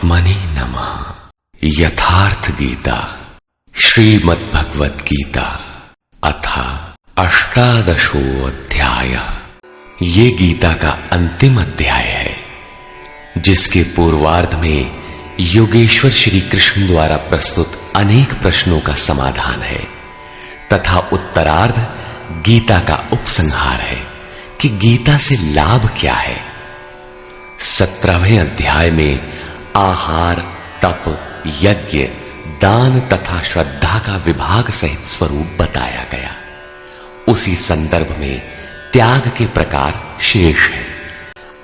परमात्मने नमः। यथार्थ गीता श्रीमद्भगवद गीता अथ अष्टादशो अध्याय। ये गीता का अंतिम अध्याय है, जिसके पूर्वार्ध में योगेश्वर श्री कृष्ण द्वारा प्रस्तुत अनेक प्रश्नों का समाधान है तथा उत्तरार्ध गीता का उपसंहार है कि गीता से लाभ क्या है। 17वें अध्याय में आहार, तप, यज्ञ, दान तथा श्रद्धा का विभाग सहित स्वरूप बताया गया। उसी संदर्भ में त्याग के प्रकार शेष है।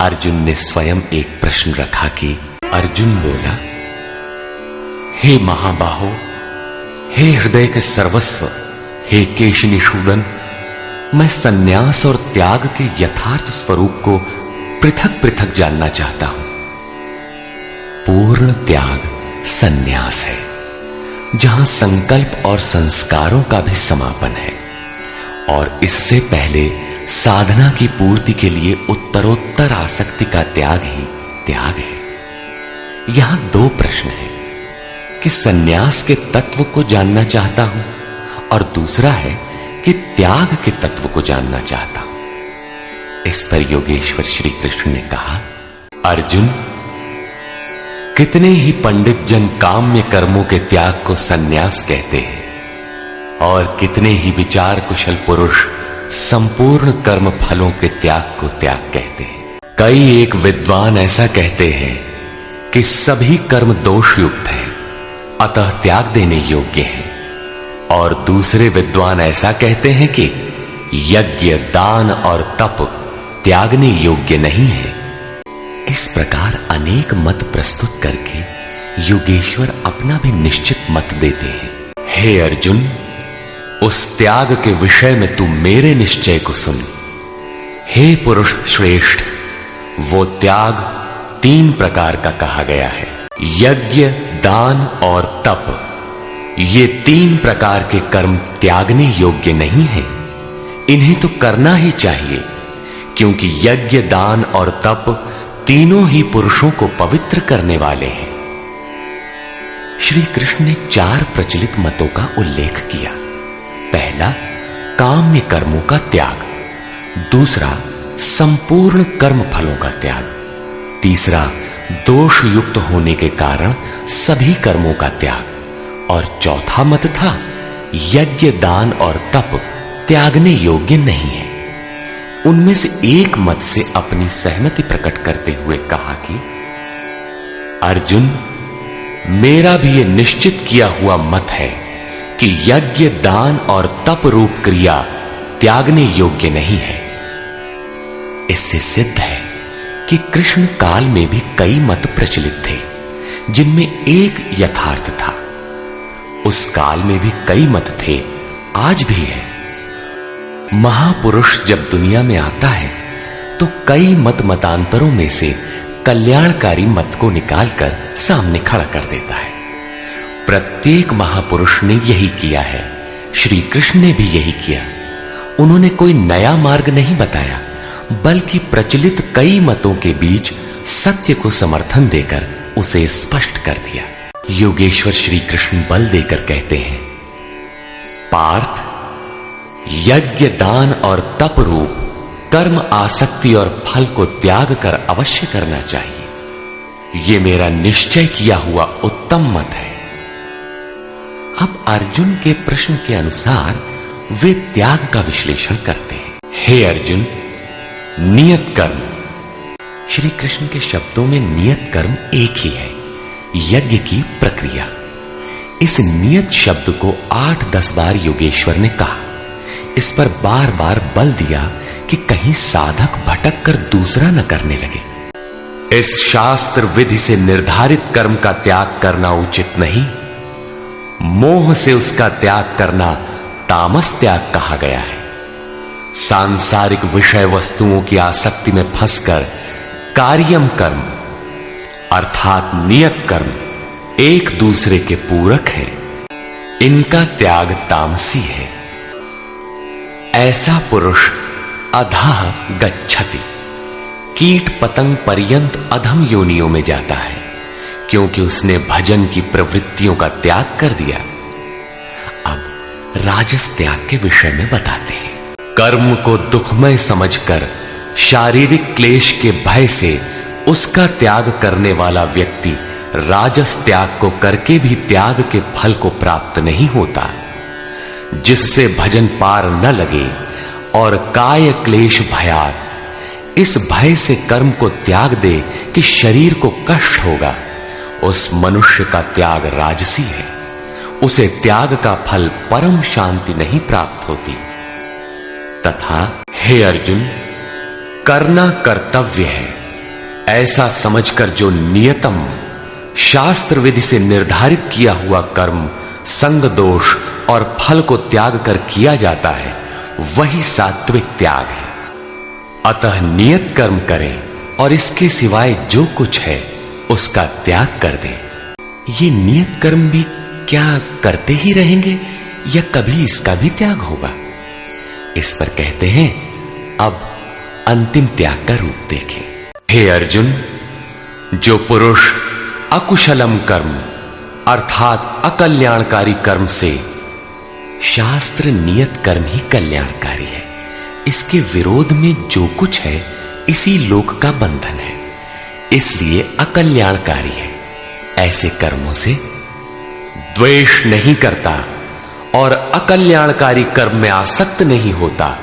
अर्जुन ने स्वयं एक प्रश्न रखा कि अर्जुन बोला, हे महाबाहो, हे हृदय के सर्वस्व, हे केशनिषूदन, मैं सन्यास और त्याग के यथार्थ स्वरूप को पृथक पृथक जानना चाहता हूं। पूर्ण त्याग सन्यास है, जहां संकल्प और संस्कारों का भी समापन है, और इससे पहले साधना की पूर्ति के लिए उत्तरोत्तर आसक्ति का त्याग ही त्याग है। यहां दो प्रश्न हैं कि सन्यास के तत्व को जानना चाहता हूं और दूसरा है कि त्याग के तत्व को जानना चाहता हूं। इस पर योगेश्वर श्री कृष्ण ने कहा, अर्जुन, कितने ही पंडित जन काम्य कर्मों के त्याग को सन्यास कहते हैं और कितने ही विचार कुशल पुरुष संपूर्ण कर्म फलों के त्याग को त्याग कहते हैं। कई एक विद्वान ऐसा कहते हैं कि सभी कर्म दोष युक्त हैं, अतः त्याग देने योग्य हैं, और दूसरे विद्वान ऐसा कहते हैं कि यज्ञ, दान और तप त्यागने योग्य नहीं है। इस प्रकार अनेक मत प्रस्तुत करके योगेश्वर अपना भी निश्चित मत देते हैं। हे अर्जुन, उस त्याग के विषय में तू मेरे निश्चय को सुन। हे पुरुष श्रेष्ठ, वो त्याग 3 प्रकार का कहा गया है। यज्ञ, दान और तप, ये 3 प्रकार के कर्म त्यागने योग्य नहीं है। इन्हें तो करना ही चाहिए, क्योंकि यज्ञ, दान और तप तीनों ही पुरुषों को पवित्र करने वाले हैं। श्री कृष्ण ने 4 प्रचलित मतों का उल्लेख किया। पहला, काम्य कर्मों का त्याग। दूसरा, संपूर्ण कर्म फलों का त्याग। तीसरा, दोष युक्त होने के कारण सभी कर्मों का त्याग। और चौथा मत था, यज्ञ, दान और तप त्यागने योग्य नहीं है। उनमें से एक मत से अपनी सहमति प्रकट करते हुए कहा कि अर्जुन, मेरा भी यह निश्चित किया हुआ मत है कि यज्ञ, दान और तप रूप क्रिया त्यागने योग्य नहीं है। इससे सिद्ध है कि कृष्ण काल में भी कई मत प्रचलित थे, जिनमें एक यथार्थ था। उस काल में भी कई मत थे, आज भी है। महापुरुष जब दुनिया में आता है तो कई मतांतरों में से कल्याणकारी मत को निकालकर सामने खड़ा कर देता है। प्रत्येक महापुरुष ने यही किया है। श्री कृष्ण ने भी यही किया। उन्होंने कोई नया मार्ग नहीं बताया, बल्कि प्रचलित कई मतों के बीच सत्य को समर्थन देकर उसे स्पष्ट कर दिया। योगेश्वर श्री कृष्ण बल देकर कहते हैं, पार्थ, यज्ञ, दान और तप रूप कर्म आसक्ति और फल को त्याग कर अवश्य करना चाहिए। यह मेरा निश्चय किया हुआ उत्तम मत है। अब अर्जुन के प्रश्न के अनुसार वे त्याग का विश्लेषण करते हैं। हे अर्जुन, नियत कर्म। श्री कृष्ण के शब्दों में नियत कर्म एक ही है, यज्ञ की प्रक्रिया। इस नियत शब्द को 8-10 बार योगेश्वर ने कहा। इस पर बार बार बल दिया कि कहीं साधक भटक कर दूसरा न करने लगे। इस शास्त्र विधि से निर्धारित कर्म का त्याग करना उचित नहीं। मोह से उसका त्याग करना तामस त्याग कहा गया है। सांसारिक विषय वस्तुओं की आसक्ति में फंसकर कार्यम कर्म अर्थात नियत कर्म एक दूसरे के पूरक है। इनका त्याग तामसी है। ऐसा पुरुष अधः गच्छति, कीट पतंग पर्यंत अधम योनियों में जाता है, क्योंकि उसने भजन की प्रवृत्तियों का त्याग कर दिया। अब राजस त्याग के विषय में बताते हैं। कर्म को दुखमय समझकर शारीरिक क्लेश के भय से उसका त्याग करने वाला व्यक्ति राजस त्याग को करके भी त्याग के फल को प्राप्त नहीं होता। जिससे भजन पार न लगे और काय क्लेश भयात, इस भय से कर्म को त्याग दे कि शरीर को कष्ट होगा, उस मनुष्य का त्याग राजसी है। उसे त्याग का फल परम शांति नहीं प्राप्त होती। तथा हे अर्जुन, करना कर्तव्य है ऐसा समझकर जो नियतम शास्त्र विधि से निर्धारित किया हुआ कर्म संग दोष और फल को त्याग कर किया जाता है, वही सात्विक त्याग है। अतः नियत कर्म करें और इसके सिवाय जो कुछ है उसका त्याग कर दें। ये नियत कर्म भी क्या करते ही रहेंगे या कभी इसका भी त्याग होगा? इस पर कहते हैं, अब अंतिम त्याग का रूप देखें। हे अर्जुन, जो पुरुष अकुशलम कर्म अर्थात अकल्याणकारी कर्म से, शास्त्र नियत कर्म ही कल्याणकारी है, इसके विरोध में जो कुछ है इसी लोक का बंधन है, इसलिए अकल्याणकारी है। ऐसे कर्मों से द्वेष नहीं करता और अकल्याणकारी कर्म में आसक्त नहीं होता।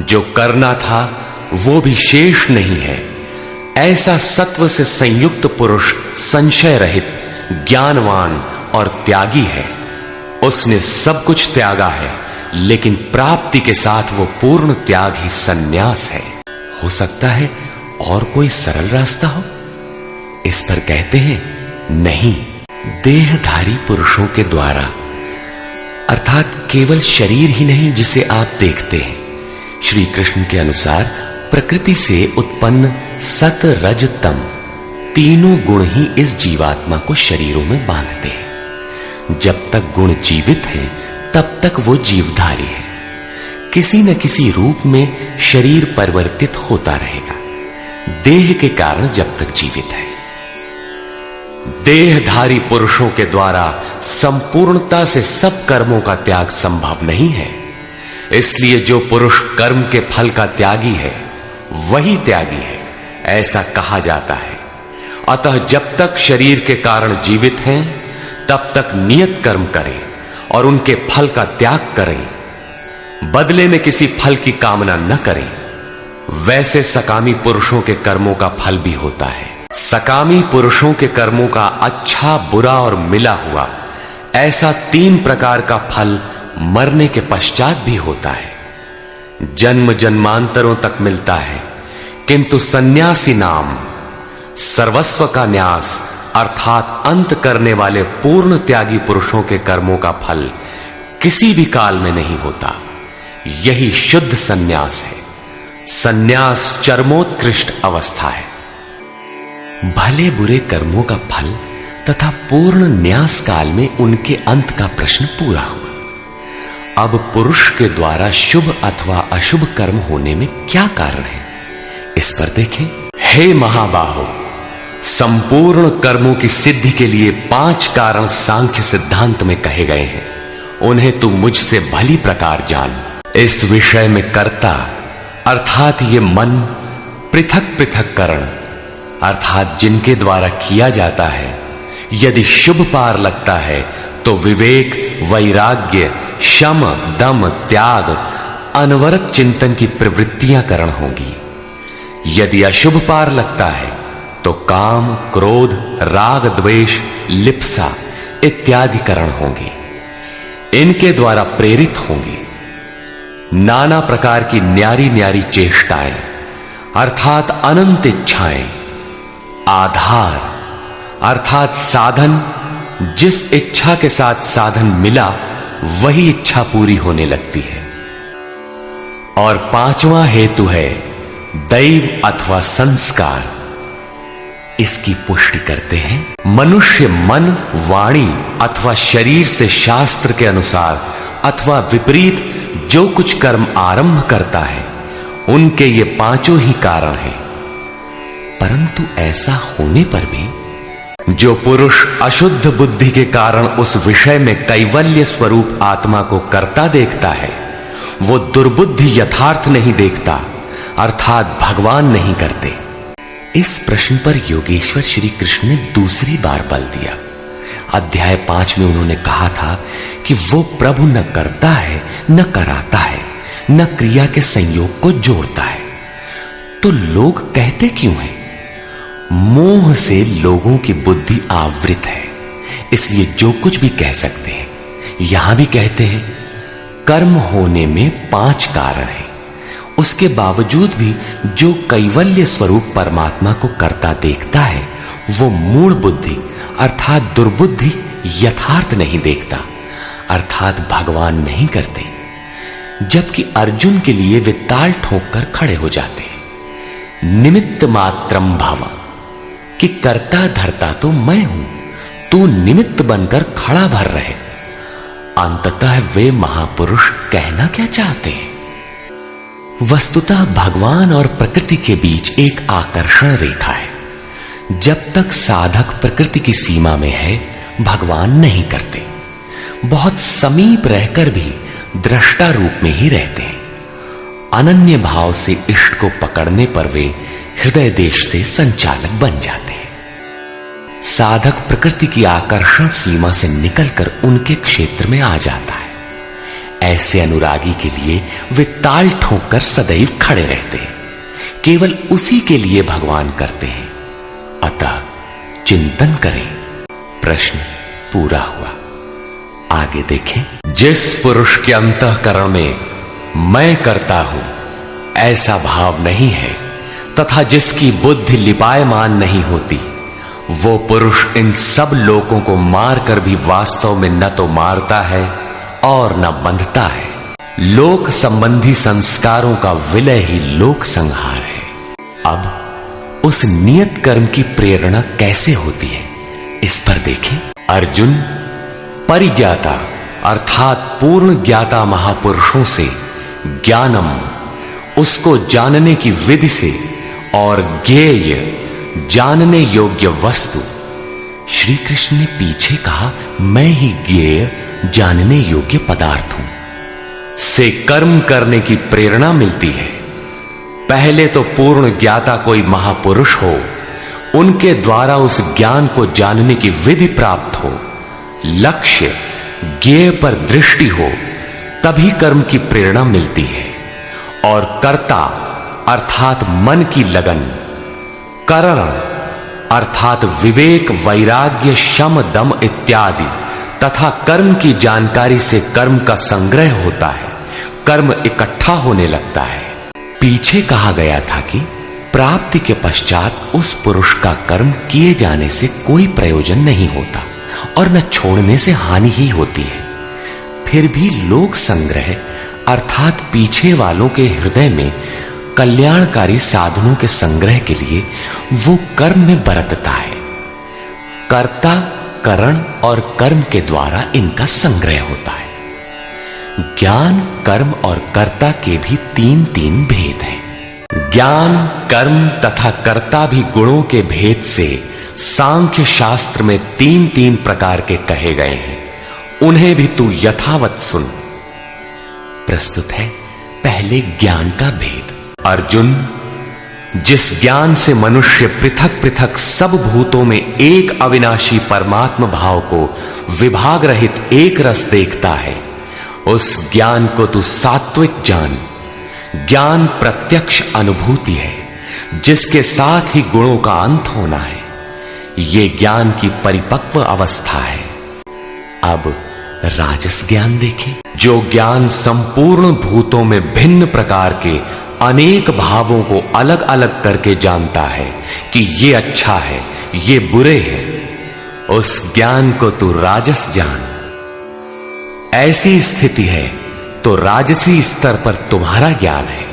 जो करना था वो भी शेष नहीं है। ऐसा सत्व से संयुक्त पुरुष संशय रहित, ज्ञानवान और त्यागी है। उसने सब कुछ त्यागा है, लेकिन प्राप्ति के साथ वो पूर्ण त्याग ही सन्यास है। हो सकता है और कोई सरल रास्ता हो? इस पर कहते हैं, नहीं। देहधारी पुरुषों के द्वारा, अर्थात केवल शरीर ही नहीं जिसे आप देखते हैं, श्री कृष्ण के अनुसार प्रकृति से उत्पन्न सत रज तम तीनों गुण ही इस जीवात्मा को शरीरों में बांधते हैं। जब तक गुण जीवित हैं, तब तक वो जीवधारी है। किसी न किसी रूप में शरीर परिवर्तित होता रहेगा, देह के कारण जब तक जीवित है। देहधारी पुरुषों के द्वारा संपूर्णता से सब कर्मों का त्याग संभव नहीं है। इसलिए जो पुरुष कर्म के फल का त्यागी है वही त्यागी है, ऐसा कहा जाता है। अतः जब तक शरीर के कारण जीवित हैं, तब तक नियत कर्म करें और उनके फल का त्याग करें। बदले में किसी फल की कामना न करें। वैसे सकामी पुरुषों के कर्मों का फल भी होता है। सकामी पुरुषों के कर्मों का अच्छा, बुरा और मिला हुआ, ऐसा 3 प्रकार का फल मरने के पश्चात भी होता है। जन्म जन्मांतरों तक मिलता है, किंतु सन्यासी नाम सर्वस्व का न्यास अर्थात अंत करने वाले पूर्ण त्यागी पुरुषों के कर्मों का फल किसी भी काल में नहीं होता। यही शुद्ध सन्यास है। सन्यास चरमोत्कृष्ट अवस्था है। भले बुरे कर्मों का फल तथा पूर्ण न्यास काल में उनके अंत का प्रश्न पूरा हुआ। अब पुरुष के द्वारा शुभ अथवा अशुभ कर्म होने में क्या कारण है, इस पर देखें। हे महाबाहो, संपूर्ण कर्मों की सिद्धि के लिए 5 कारण सांख्य सिद्धांत में कहे गए हैं। उन्हें तू मुझसे भली प्रकार जान। इस विषय में कर्ता अर्थात ये मन, पृथक पृथक करण अर्थात जिनके द्वारा किया जाता है, यदि शुभ पार लगता है तो विवेक, वैराग्य, शम, दम, त्याग, अनवरत चिंतन की प्रवृत्तियां करण होंगी। यदि अशुभ पार लगता है तो काम, क्रोध, राग, द्वेष, लिप्सा इत्यादि करण होंगे। इनके द्वारा प्रेरित होंगे नाना प्रकार की न्यारी न्यारी चेष्टाएं अर्थात अनंत इच्छाएं। आधार अर्थात साधन, जिस इच्छा के साथ साधन मिला वही इच्छा पूरी होने लगती है। और 5वां हेतु है दैव अथवा संस्कार। इसकी पुष्टि करते हैं, मनुष्य मन, वाणी अथवा शरीर से शास्त्र के अनुसार अथवा विपरीत जो कुछ कर्म आरंभ करता है, उनके ये 5 ही कारण हैं। परंतु ऐसा होने पर भी जो पुरुष अशुद्ध बुद्धि के कारण उस विषय में कैवल्य स्वरूप आत्मा को कर्ता देखता है, वो दुर्बुद्धि यथार्थ नहीं देखता, अर्थात भगवान नहीं करते। इस प्रश्न पर योगेश्वर श्री कृष्ण ने दूसरी बार बल दिया। अध्याय 5 में उन्होंने कहा था कि वो प्रभु न करता है, न कराता है, न क्रिया के संयोग को जोड़ता है। तो लोग कहते क्यों हैं? मोह से लोगों की बुद्धि आवृत है, इसलिए जो कुछ भी कह सकते हैं। यहां भी कहते हैं कर्म होने में 5 कारण हैं, उसके बावजूद भी जो कैवल्य स्वरूप परमात्मा को कर्ता देखता है, वो मूढ़ बुद्धि अर्थात दुर्बुद्धि यथार्थ नहीं देखता, अर्थात भगवान नहीं करते। जबकि अर्जुन के लिए वे ताल ठोक कर खड़े हो जाते हैं। निमित्त मात्रम भव, कि कर्ता धर्ता तो मैं हूं, तू निमित्त बनकर खड़ा भर रहे। अंततः वे महापुरुष कहना क्या चाहते हैं? वस्तुतः भगवान और प्रकृति के बीच एक आकर्षण रेखा है। जब तक साधक प्रकृति की सीमा में है, भगवान नहीं करते। बहुत समीप रहकर भी दृष्टा रूप में ही रहते हैं। अनन्य भाव से इष्ट को पकड़ने पर वे हृदय देश से संचालक बन जाते हैं। साधक प्रकृति की आकर्षण सीमा से निकलकर उनके क्षेत्र में आ जाता है। ऐसे अनुरागी के लिए वे ताल ठोक कर सदैव खड़े रहते हैं। केवल उसी के लिए भगवान करते हैं। अतः चिंतन करें। प्रश्न पूरा हुआ। आगे देखें। जिस पुरुष के अंतःकरण में मैं करता हूं ऐसा भाव नहीं है, तथा जिसकी बुद्धि लिपायमान नहीं होती, वो पुरुष इन सब लोगों को मारकर भी वास्तव में न तो मारता है और न बंधता है। लोक संबंधी संस्कारों का विलय ही लोक संहार है। अब उस नियत कर्म की प्रेरणा कैसे होती है, इस पर देखें। अर्जुन, परिज्ञाता अर्थात पूर्ण ज्ञाता महापुरुषों से ज्ञानम, उसको जानने की विधि से, और ज्ञेय, जानने योग्य वस्तु। श्री कृष्ण ने पीछे कहा मैं ही ज्ञेय, जानने योग्य पदार्थ हूं, से कर्म करने की प्रेरणा मिलती है। पहले तो पूर्ण ज्ञाता कोई महापुरुष हो, उनके द्वारा उस ज्ञान को जानने की विधि प्राप्त हो, लक्ष्य ज्ञेय पर दृष्टि हो, तभी कर्म की प्रेरणा मिलती है। और कर्ता अर्थात मन की लगन, करण अर्थात विवेक, वैराग्य, शम, दम इत्यादि तथा कर्म की जानकारी से कर्म का संग्रह होता है, कर्म इकट्ठा होने लगता है। पीछे कहा गया था कि प्राप्ति के पश्चात उस पुरुष का कर्म किए जाने से कोई प्रयोजन नहीं होता और न छोड़ने से हानि ही होती है। फिर भी लोक संग्रह अर्थात पीछे वालों के हृदय में कल्याणकारी साधनों के संग्रह के लिए वो कर्म में बरतता है। कर्ता, करण और कर्म के द्वारा इनका संग्रह होता है। ज्ञान, कर्म और कर्ता के भी 3 भेद हैं। ज्ञान, कर्म तथा कर्ता भी गुणों के भेद से सांख्य शास्त्र में 3 प्रकार के कहे गए हैं। उन्हें भी तू यथावत सुन। प्रस्तुत है पहले ज्ञान का भेद। अर्जुन, जिस ज्ञान से मनुष्य पृथक पृथक सब भूतों में एक अविनाशी परमात्म भाव को विभाग रहित एक रस देखता है, उस ज्ञान को तू सात्विक जान। ज्ञान प्रत्यक्ष अनुभूति है, जिसके साथ ही गुणों का अंत होना है। ये ज्ञान की परिपक्व अवस्था है। अब राजस ज्ञान देखें। जो ज्ञान संपूर्ण भूतों में भिन्न प्रकार के अनेक भावों को अलग अलग करके जानता है कि ये अच्छा है, ये बुरे हैं, उस ज्ञान को तू राजस जान। ऐसी स्थिति है तो राजसी स्तर पर तुम्हारा ज्ञान है।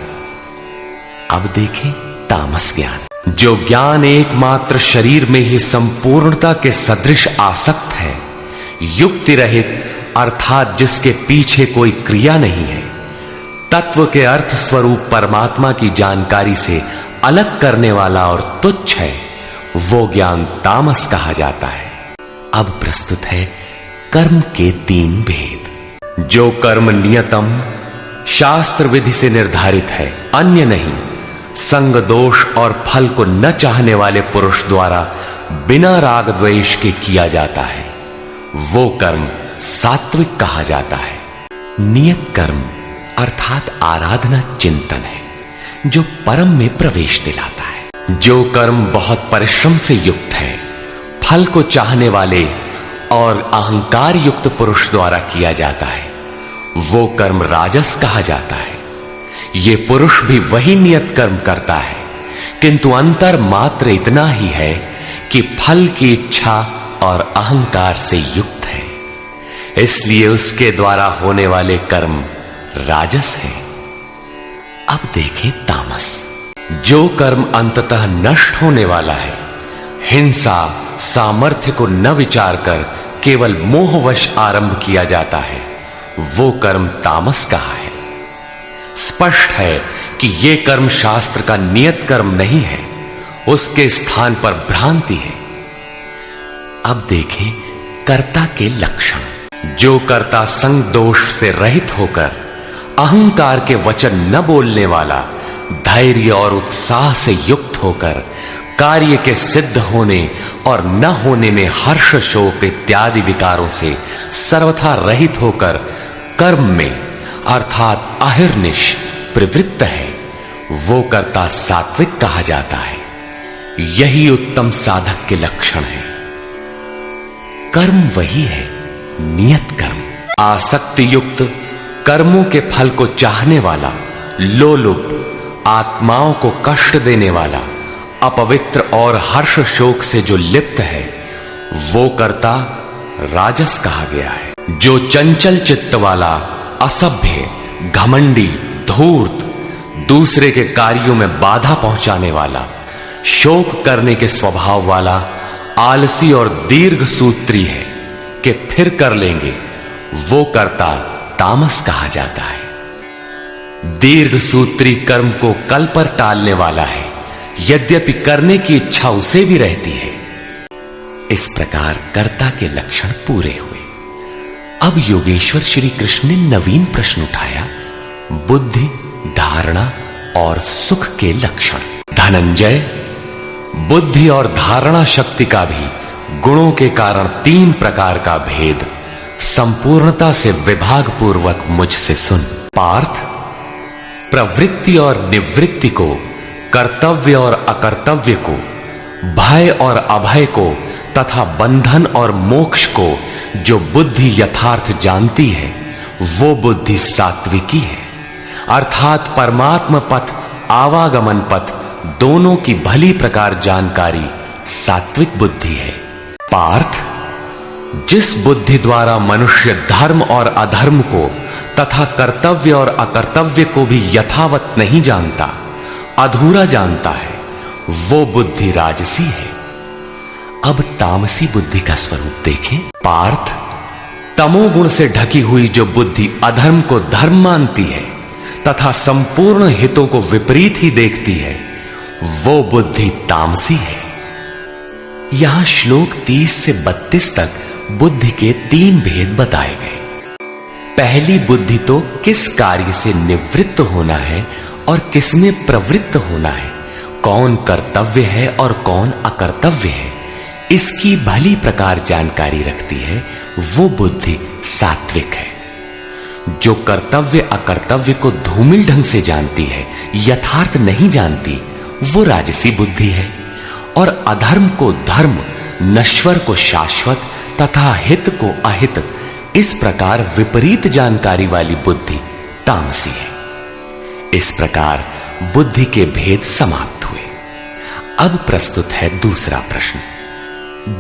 अब देखें तामस ज्ञान। जो ज्ञान एकमात्र शरीर में ही संपूर्णता के सदृश आसक्त है, युक्ति रहित अर्थात जिसके पीछे कोई क्रिया नहीं है, तत्व के अर्थ स्वरूप परमात्मा की जानकारी से अलग करने वाला और तुच्छ है, वो ज्ञान तामस कहा जाता है। अब प्रस्तुत है कर्म के 3 भेद। जो कर्म नियतम शास्त्र विधि से निर्धारित है, अन्य नहीं, संग दोष और फल को न चाहने वाले पुरुष द्वारा बिना राग द्वेष के किया जाता है, वो कर्म सात्विक कहा जाता है। नियत कर्म अर्थात आराधना चिंतन है, जो परम में प्रवेश दिलाता है। जो कर्म बहुत परिश्रम से युक्त है, फल को चाहने वाले और अहंकार युक्त पुरुष द्वारा किया जाता है, वो कर्म राजस कहा जाता है। ये पुरुष भी वही नियत कर्म करता है, किंतु अंतर मात्र इतना ही है कि फल की इच्छा और अहंकार से युक्त है, इसलिए उसके द्वारा होने वाले कर्म राजस है। अब देखें तामस। जो कर्म अंततः नष्ट होने वाला है, हिंसा सामर्थ्य को न विचार कर केवल मोहवश आरंभ किया जाता है, वो कर्म तामस कहा है। स्पष्ट है कि यह कर्म शास्त्र का नियत कर्म नहीं है, उसके स्थान पर भ्रांति है। अब देखें कर्ता के लक्षण। जो कर्ता संग दोष से रहित होकर अहंकार के वचन न बोलने वाला, धैर्य और उत्साह से युक्त होकर कार्य के सिद्ध होने और न होने में हर्ष शोक इत्यादि विकारों से सर्वथा रहित होकर कर्म में अर्थात अहिर्निश प्रवृत्त है, वो कर्ता सात्विक कहा जाता है। यही उत्तम साधक के लक्षण है। कर्म वही है नियत कर्म। आसक्ति युक्त कर्मों के फल को चाहने वाला, लोलुप, आत्माओं को कष्ट देने वाला, अपवित्र और हर्ष शोक से जो लिप्त है, वो कर्ता राजस कहा गया है। जो चंचल चित्त वाला, असभ्य, घमंडी, धूर्त, दूसरे के कार्यों में बाधा पहुंचाने वाला, शोक करने के स्वभाव वाला, आलसी और दीर्घ सूत्री है कि फिर कर लेंगे, वो कर्ता तामस कहा जाता है। दीर्घ सूत्री कर्म को कल पर टालने वाला है, यद्यपि करने की इच्छा उसे भी रहती है। इस प्रकार कर्ता के लक्षण पूरे हुए। अब योगेश्वर श्री कृष्ण ने नवीन प्रश्न उठाया, बुद्धि, धारणा और सुख के लक्षण। धनंजय, बुद्धि और धारणा शक्ति का भी गुणों के कारण 3 प्रकार का भेद संपूर्णता से विभाग पूर्वक मुझसे सुन। पार्थ, प्रवृत्ति और निवृत्ति को, कर्तव्य और अकर्तव्य को, भय और अभय को तथा बंधन और मोक्ष को जो बुद्धि यथार्थ जानती है, वो बुद्धि सात्विकी है, अर्थात परमात्म पथ, आवागमन पथ दोनों की भली प्रकार जानकारी सात्विक बुद्धि है। पार्थ, जिस बुद्धि द्वारा मनुष्य धर्म और अधर्म को तथा कर्तव्य और अकर्तव्य को भी यथावत नहीं जानता, अधूरा जानता है, वो बुद्धि राजसी है। अब तामसी बुद्धि का स्वरूप देखें। पार्थ, तमोगुण से ढकी हुई जो बुद्धि अधर्म को धर्म मानती है तथा संपूर्ण हितों को विपरीत ही देखती है, वो बुद्धि तामसी है। यहां श्लोक 30 से 32 तक बुद्धि के 3 भेद बताए गए। पहली बुद्धि तो किस कार्य से निवृत्त होना है और किसमें प्रवृत्त होना है, कौन कर्तव्य है और कौन अकर्तव्य है, इसकी भली प्रकार जानकारी रखती है, वो बुद्धि सात्विक है। जो कर्तव्य अकर्तव्य को धूमिल ढंग से जानती है, यथार्थ नहीं जानती, वो राजसी बुद्धि है। और अधर्म को धर्म, नश्वर को शाश्वत तथा हित को अहित, इस प्रकार विपरीत जानकारी वाली बुद्धि तामसी है। इस प्रकार बुद्धि के भेद समाप्त हुए। अब प्रस्तुत है दूसरा प्रश्न।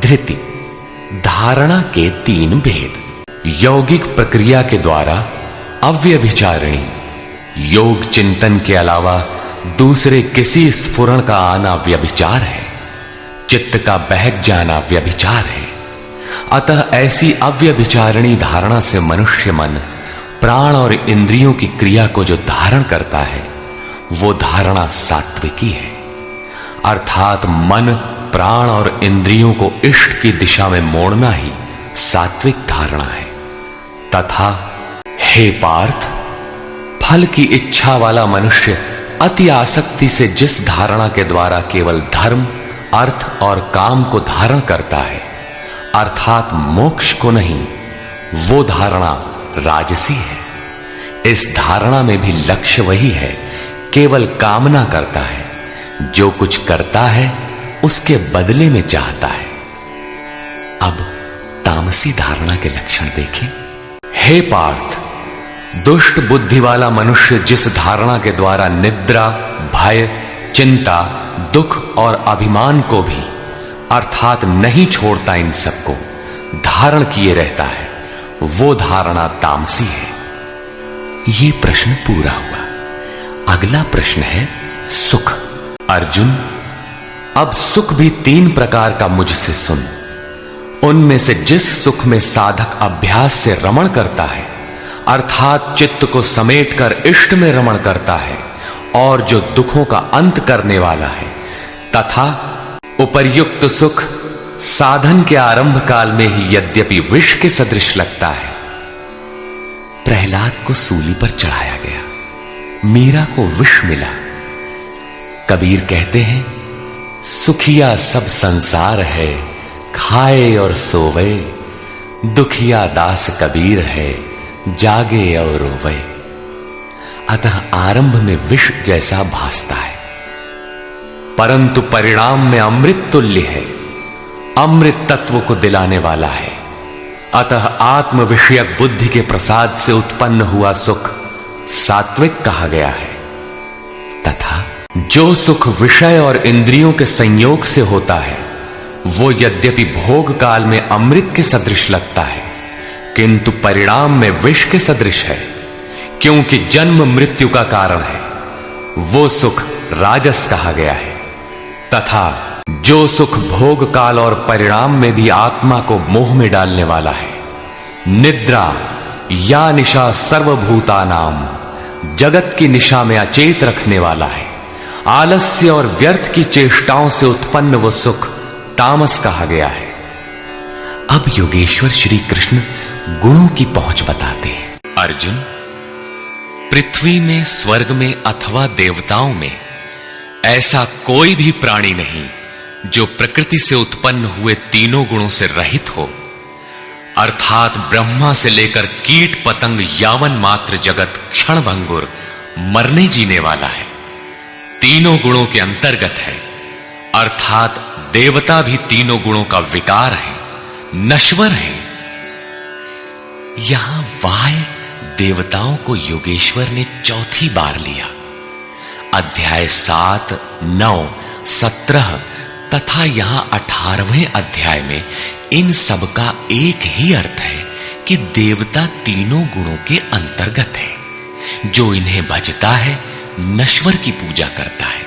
धृति, धारणा के 3 भेद। यौगिक प्रक्रिया के द्वारा अव्यभिचारिणी, योग चिंतन के अलावा दूसरे किसी स्फुरण का आना व्यभिचार है। चित्त का बहक जाना व्यभिचार है। अतः ऐसी अव्यभिचारिणी धारणा से मनुष्य मन, प्राण और इंद्रियों की क्रिया को जो धारण करता है, वो धारणा सात्विकी है। अर्थात मन, प्राण और इंद्रियों को इष्ट की दिशा में मोड़ना ही सात्विक धारणा है। तथा हे पार्थ, फल की इच्छा वाला मनुष्य अति आसक्ति से जिस धारणा के द्वारा केवल धर्म, अर्थ और काम को धारण करता है, अर्थात मोक्ष को नहीं, वो धारणा राजसी है। इस धारणा में भी लक्ष्य वही है, केवल कामना करता है, जो कुछ करता है उसके बदले में चाहता है। अब तामसी धारणा के लक्षण देखें। हे पार्थ, दुष्ट बुद्धि वाला मनुष्य जिस धारणा के द्वारा निद्रा, भय, चिंता, दुख और अभिमान को भी अर्थात नहीं छोड़ता, इन सबको धारण किए रहता है, वो धारणा तामसी है। ये प्रश्न पूरा हुआ। अगला प्रश्न है सुख। अर्जुन, अब सुख भी 3 प्रकार का मुझसे सुन। उनमें से जिस सुख में साधक अभ्यास से रमण करता है, अर्थात चित्त को समेटकर इष्ट में रमण करता है, और जो दुखों का अंत करने वाला है, तथा उपर्युक्त सुख साधन के आरंभ काल में ही यद्यपि विष के सदृश लगता है। प्रहलाद को सूली पर चढ़ाया गया, मीरा को विष मिला। कबीर कहते हैं, सुखिया सब संसार है, खाए और सोवे, दुखिया दास कबीर है, जागे और रोवे। अतः आरंभ में विष जैसा भासता है, परंतु परिणाम में अमृत तुल्य है, अमृत तत्व को दिलाने वाला है। अतः आत्म विषयक बुद्धि के प्रसाद से उत्पन्न हुआ सुख सात्विक कहा गया है। तथा जो सुख विषय और इंद्रियों के संयोग से होता है, वो यद्यपि भोग काल में अमृत के सदृश लगता है, किंतु परिणाम में विष के सदृश है, क्योंकि जन्म मृत्यु का कारण है। वो सुख राजस कहा गया है। तथा जो सुख भोग काल और परिणाम में भी आत्मा को मोह में डालने वाला है, निद्रा या निशा सर्वभूतानाम, जगत की निशा में अचेत रखने वाला है, आलस्य और व्यर्थ की चेष्टाओं से उत्पन्न वो सुख तामस कहा गया है। अब योगेश्वर श्री कृष्ण गुणों की पहुंच बताते हैं। अर्जुन, पृथ्वी में, स्वर्ग में अथवा देवताओं में ऐसा कोई भी प्राणी नहीं जो प्रकृति से उत्पन्न हुए तीनों गुणों से रहित हो, अर्थात ब्रह्मा से लेकर कीट पतंग यावन मात्र जगत क्षणभंगुर मरने जीने वाला है, तीनों गुणों के अंतर्गत है। अर्थात देवता भी तीनों गुणों का विकार है, नश्वर है। यहां वाय देवताओं को योगेश्वर ने चौथी बार लिया। अध्याय 7, 9, 17 तथा यहां 18वें अध्याय में इन सब का एक ही अर्थ है कि देवता तीनों गुणों के अंतर्गत है। जो इन्हें भजता है, नश्वर की पूजा करता है।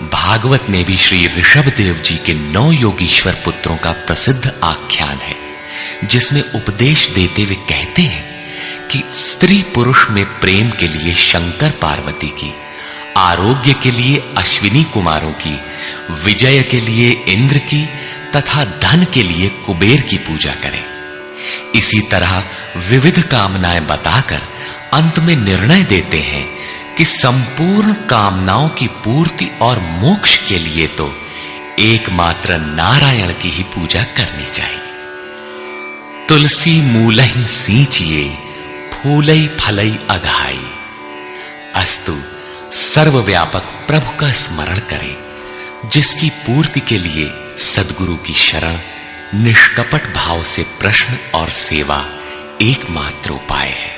भागवत में भी श्री ऋषभ देव जी के 9 योगीश्वर पुत्रों का प्रसिद्ध आख्यान है, जिसमें उपदेश देते हुए कहते हैं कि स्त्री पुरुष में प्रेम के लिए शंकर पार्वती की, आरोग्य के लिए अश्विनी कुमारों की, विजय के लिए इंद्र की तथा धन के लिए कुबेर की पूजा करें। इसी तरह विविध कामनाएं बताकर अंत में निर्णय देते हैं कि संपूर्ण कामनाओं की पूर्ति और मोक्ष के लिए तो एकमात्र नारायण की ही पूजा करनी चाहिए। तुलसी मूलहि सींचिए, फूलई फलई अघाई। अस्तु सर्वव्यापक प्रभु का स्मरण करें, जिसकी पूर्ति के लिए सद्गुरु की शरण, निष्कपट भाव से प्रश्न और सेवा एकमात्र उपाय है।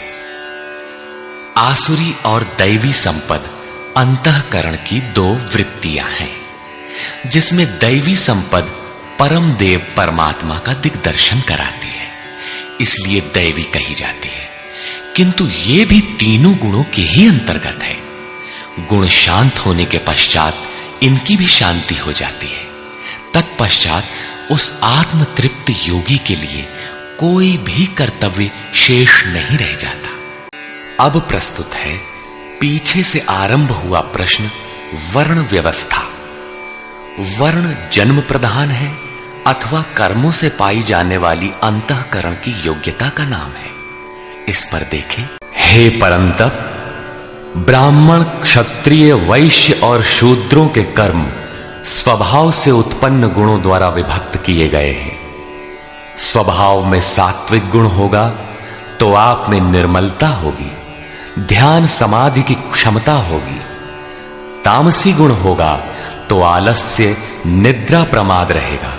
आसुरी और दैवी संपद अंतःकरण की 2 वृत्तियां हैं, जिसमें दैवी संपद परम देव परमात्मा का दिग्दर्शन कराती है, इसलिए दैवी कही जाती है। किंतु ये भी तीनों गुणों के ही अंतर्गत है। गुण शांत होने के पश्चात इनकी भी शांति हो जाती है। तत्पश्चात उस आत्म तृप्त योगी के लिए कोई भी कर्तव्य शेष नहीं रह जाता। अब प्रस्तुत है पीछे से आरंभ हुआ प्रश्न, वर्ण व्यवस्था। वर्ण जन्म प्रधान है अथवा कर्मों से पाई जाने वाली अंतःकरण की योग्यता का नाम है, इस पर देखें। हे परंतप, ब्राह्मण, क्षत्रिय, वैश्य और शूद्रों के कर्म स्वभाव से उत्पन्न गुणों द्वारा विभक्त किए गए हैं। स्वभाव में सात्विक गुण होगा तो आप में निर्मलता होगी, ध्यान समाधि की क्षमता होगी। तामसी गुण होगा तो आलस्य, निद्रा, प्रमाद रहेगा।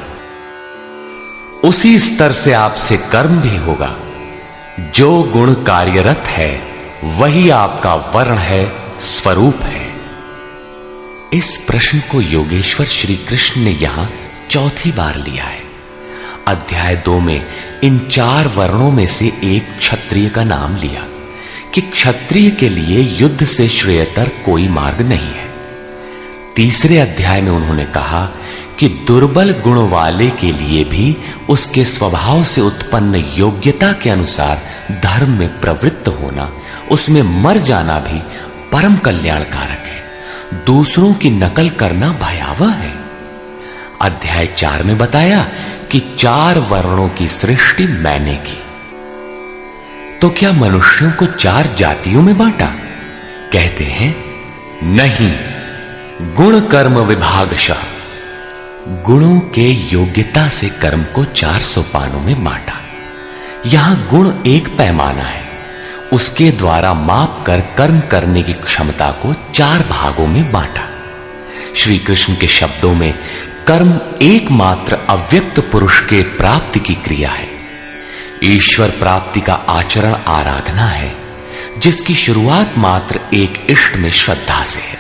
उसी स्तर से आपसे कर्म भी होगा। जो गुण कार्यरत है वही आपका वर्ण है, स्वरूप है। इस प्रश्न को योगेश्वर श्री कृष्ण ने यहां चौथी बार लिया है। अध्याय 2 में इन 4 वर्णों में से एक क्षत्रिय का नाम लिया कि क्षत्रिय के लिए युद्ध से श्रेयतर कोई मार्ग नहीं है। तीसरे अध्याय में उन्होंने कहा कि दुर्बल गुण वाले के लिए भी उसके स्वभाव से उत्पन्न योग्यता के अनुसार धर्म में प्रवृत्त होना, उसमें मर जाना भी परम कल्याणकारक है। दूसरों की नकल करना भयावह है। अध्याय 4 में बताया कि 4 वर्णों की सृष्टि मैंने की। तो क्या मनुष्यों को 4 जातियों में बांटा? कहते हैं नहीं, गुण कर्म विभागशः, गुणों के योग्यता से कर्म को 4 सोपानों में बांटा। यहां गुण एक पैमाना है, उसके द्वारा माप कर कर्म करने की क्षमता को 4 भागों में बांटा। श्री कृष्ण के शब्दों में कर्म एकमात्र अव्यक्त पुरुष के प्राप्ति की क्रिया है। ईश्वर प्राप्ति का आचरण आराधना है, जिसकी शुरुआत मात्र एक इष्ट में श्रद्धा से है।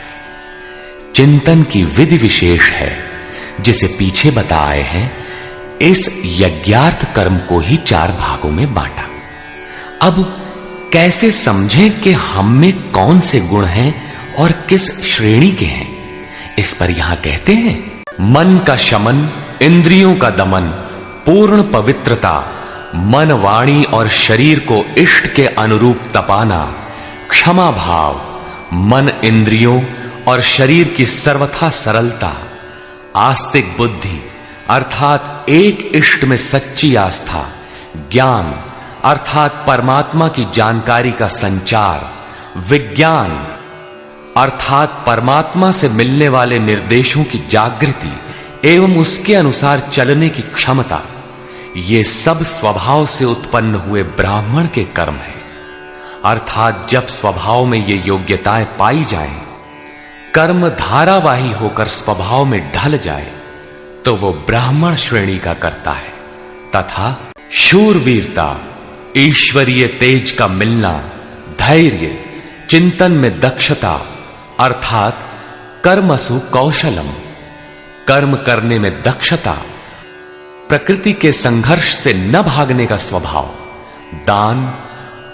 चिंतन की विधि विशेष है, जिसे पीछे बताए हैं। इस यज्ञार्थ कर्म को ही 4 भागों में बांटा। अब कैसे समझें कि हम में कौन से गुण हैं और किस श्रेणी के हैं? इस पर यहां कहते हैं, मन का शमन, इंद्रियों का दमन, पूर्ण पवित्रता, मन, वाणी और शरीर को इष्ट के अनुरूप तपाना, क्षमा भाव, मन, इंद्रियों और शरीर की सर्वथा सरलता, आस्तिक बुद्धि अर्थात एक इष्ट में सच्ची आस्था, ज्ञान अर्थात परमात्मा की जानकारी का संचार, विज्ञान अर्थात परमात्मा से मिलने वाले निर्देशों की जागृति एवं उसके अनुसार चलने की क्षमता, ये सब स्वभाव से उत्पन्न हुए ब्राह्मण के कर्म हैं। अर्थात जब स्वभाव में ये योग्यताएं पाई जाएं, कर्म धारावाही होकर स्वभाव में ढल जाए, तो वो ब्राह्मण श्रेणी का करता है। तथा शूरवीरता, ईश्वरीय तेज का मिलना, धैर्य, चिंतन में दक्षता अर्थात कर्मसु कौशलम, कर्म करने में दक्षता, प्रकृति के संघर्ष से न भागने का स्वभाव, दान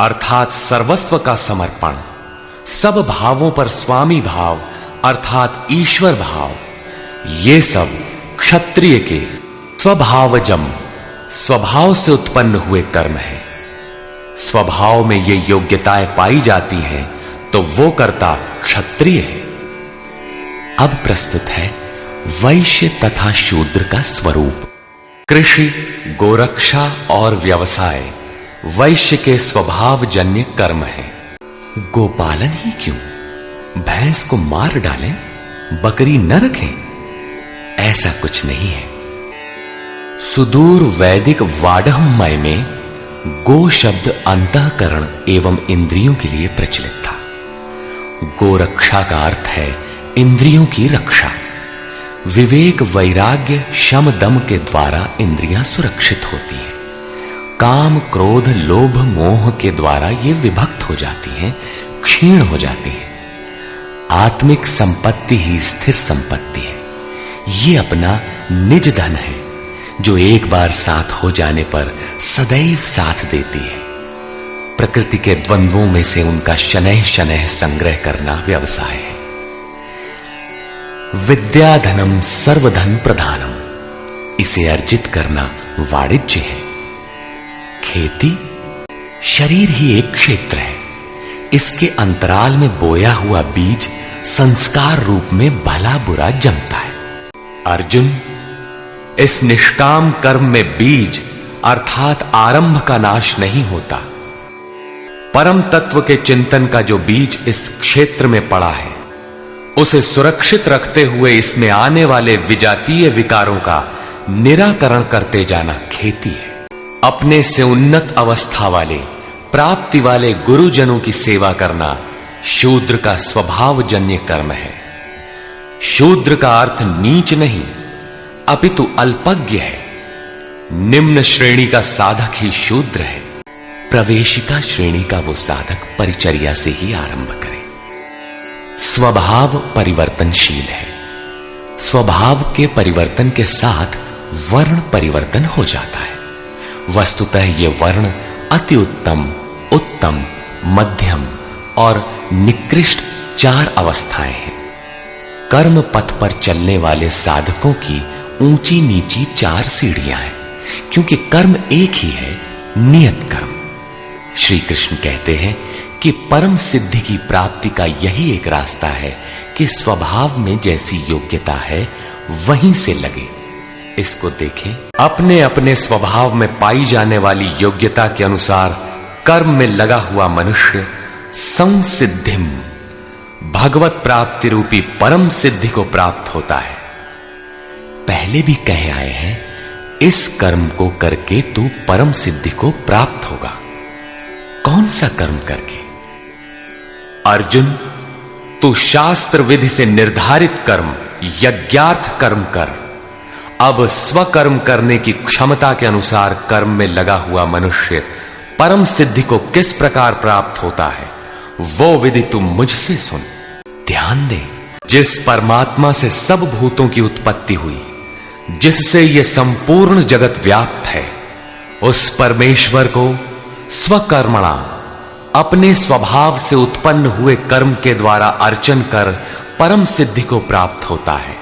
अर्थात सर्वस्व का समर्पण, सब भावों पर स्वामी भाव अर्थात ईश्वर भाव, ये सब क्षत्रिय के स्वभावजम, स्वभाव से उत्पन्न हुए कर्म है। स्वभाव में ये योग्यताएं पाई जाती हैं तो वो कर्ता क्षत्रिय है। अब प्रस्तुत है वैश्य तथा शूद्र का स्वरूप। कृषि, गोरक्षा और व्यवसाय वैश्य के स्वभावजन्य कर्म है। गोपालन ही क्यों, भैंस को मार डालें, बकरी न रखें, ऐसा कुछ नहीं है। सुदूर वैदिक वाडहमय में गो शब्द अंतःकरण एवं इंद्रियों के लिए प्रचलित था। गोरक्षा का अर्थ है इंद्रियों की रक्षा। विवेक, वैराग्य, शम, दम के द्वारा इंद्रियां सुरक्षित होती हैं। काम, क्रोध, लोभ, मोह के द्वारा ये विभक्त हो जाती हैं, क्षीण हो जाती हैं। आत्मिक संपत्ति ही स्थिर संपत्ति है। ये अपना निज धन है, जो एक बार साथ हो जाने पर सदैव साथ देती है। प्रकृति के द्वंद्वों में से उनका शनैः शनैः संग्रह करना व्यवसाय है। विद्याधनम सर्वधन प्रधानम, इसे अर्जित करना वाणिज्य है। खेती, शरीर ही एक क्षेत्र है। इसके अंतराल में बोया हुआ बीज संस्कार रूप में भला बुरा जमता है। अर्जुन, इस निष्काम कर्म में बीज अर्थात आरंभ का नाश नहीं होता। परम तत्व के चिंतन का जो बीज इस क्षेत्र में पड़ा है, उसे सुरक्षित रखते हुए इसमें आने वाले विजातीय विकारों का निराकरण करते जाना खेती है। अपने से उन्नत अवस्था वाले, प्राप्ति वाले गुरुजनों की सेवा करना शूद्र का स्वभावजन्य कर्म है। शूद्र का अर्थ नीच नहीं, अपितु अल्पज्ञ है। निम्न श्रेणी का साधक ही शूद्र है। प्रवेशिका श्रेणी का वो साधक परिचर्या से ही आरंभ करे। स्वभाव परिवर्तनशील है। स्वभाव के परिवर्तन के साथ वर्ण परिवर्तन हो जाता है। वस्तुतः ये वर्ण अति उत्तम, उत्तम, मध्यम और निकृष्ट 4 अवस्थाएं हैं। कर्म पथ पर चलने वाले साधकों की ऊंची नीची 4 सीढ़ियां हैं, क्योंकि कर्म एक ही है, नियत कर्म। श्री कृष्ण कहते हैं कि परम सिद्धि की प्राप्ति का यही एक रास्ता है कि स्वभाव में जैसी योग्यता है वहीं से लगे। इसको देखें। अपने अपने स्वभाव में पाई जाने वाली योग्यता के अनुसार कर्म में लगा हुआ मनुष्य संसिद्धिम, भगवत प्राप्ति रूपी परम सिद्धि को प्राप्त होता है। पहले भी कहे आए हैं, इस कर्म को करके तू परम सिद्धि को प्राप्त होगा। कौन सा कर्म करके? अर्जुन, तू शास्त्र विधि से निर्धारित कर्म, यज्ञार्थ कर्म कर। अब स्वकर्म करने की क्षमता के अनुसार कर्म में लगा हुआ मनुष्य परम सिद्धि को किस प्रकार प्राप्त होता है, वो विधि तुम मुझसे सुन। ध्यान दे। जिस परमात्मा से सब भूतों की उत्पत्ति हुई, जिससे ये संपूर्ण जगत व्याप्त है, उस परमेश्वर को स्वकर्मणा, अपने स्वभाव से उत्पन्न हुए कर्म के द्वारा अर्चन कर परम सिद्धि को प्राप्त होता है।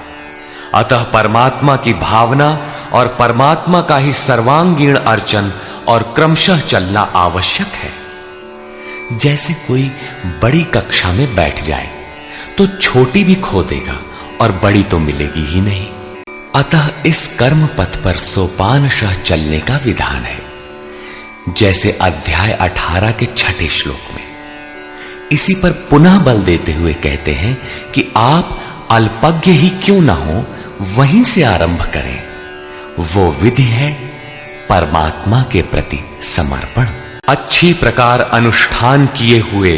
अतः परमात्मा की भावना और परमात्मा का ही सर्वांगीण अर्चन और क्रमशः चलना आवश्यक है। जैसे कोई बड़ी कक्षा में बैठ जाए तो छोटी भी खो देगा और बड़ी तो मिलेगी ही नहीं। अतः इस कर्म पथ पर सोपानशः चलने का विधान है। जैसे अध्याय 18 के 6 श्लोक में। इसी पर पुनः बल देते हुए कहते हैं कि आप अल्पज्ञ ही क्यों ना हो, वहीं से आरंभ करें। वो विधि है परमात्मा के प्रति समर्पण। अच्छी प्रकार अनुष्ठान किए हुए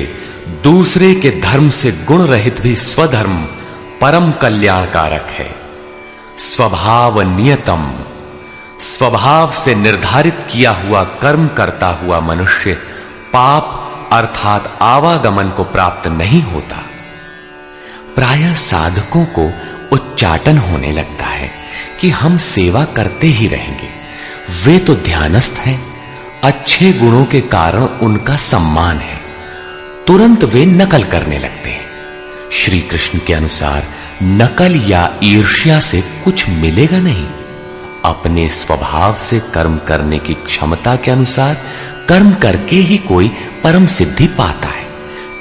दूसरे के धर्म से गुण रहित भी स्वधर्म परम कल्याणकारक है। स्वभाव नियतम, स्वभाव से निर्धारित किया हुआ कर्म करता हुआ मनुष्य पाप अर्थात आवागमन को प्राप्त नहीं होता। प्रायः साधकों को उच्चाटन होने लगता है कि हम सेवा करते ही रहेंगे, वे तो ध्यानस्थ हैं, अच्छे गुणों के कारण उनका सम्मान है। तुरंत वे नकल करने लगते हैं। श्री कृष्ण के अनुसार नकल या ईर्ष्या से कुछ मिलेगा नहीं। अपने स्वभाव से कर्म करने की क्षमता के अनुसार कर्म करके ही कोई परम सिद्धि पाता है,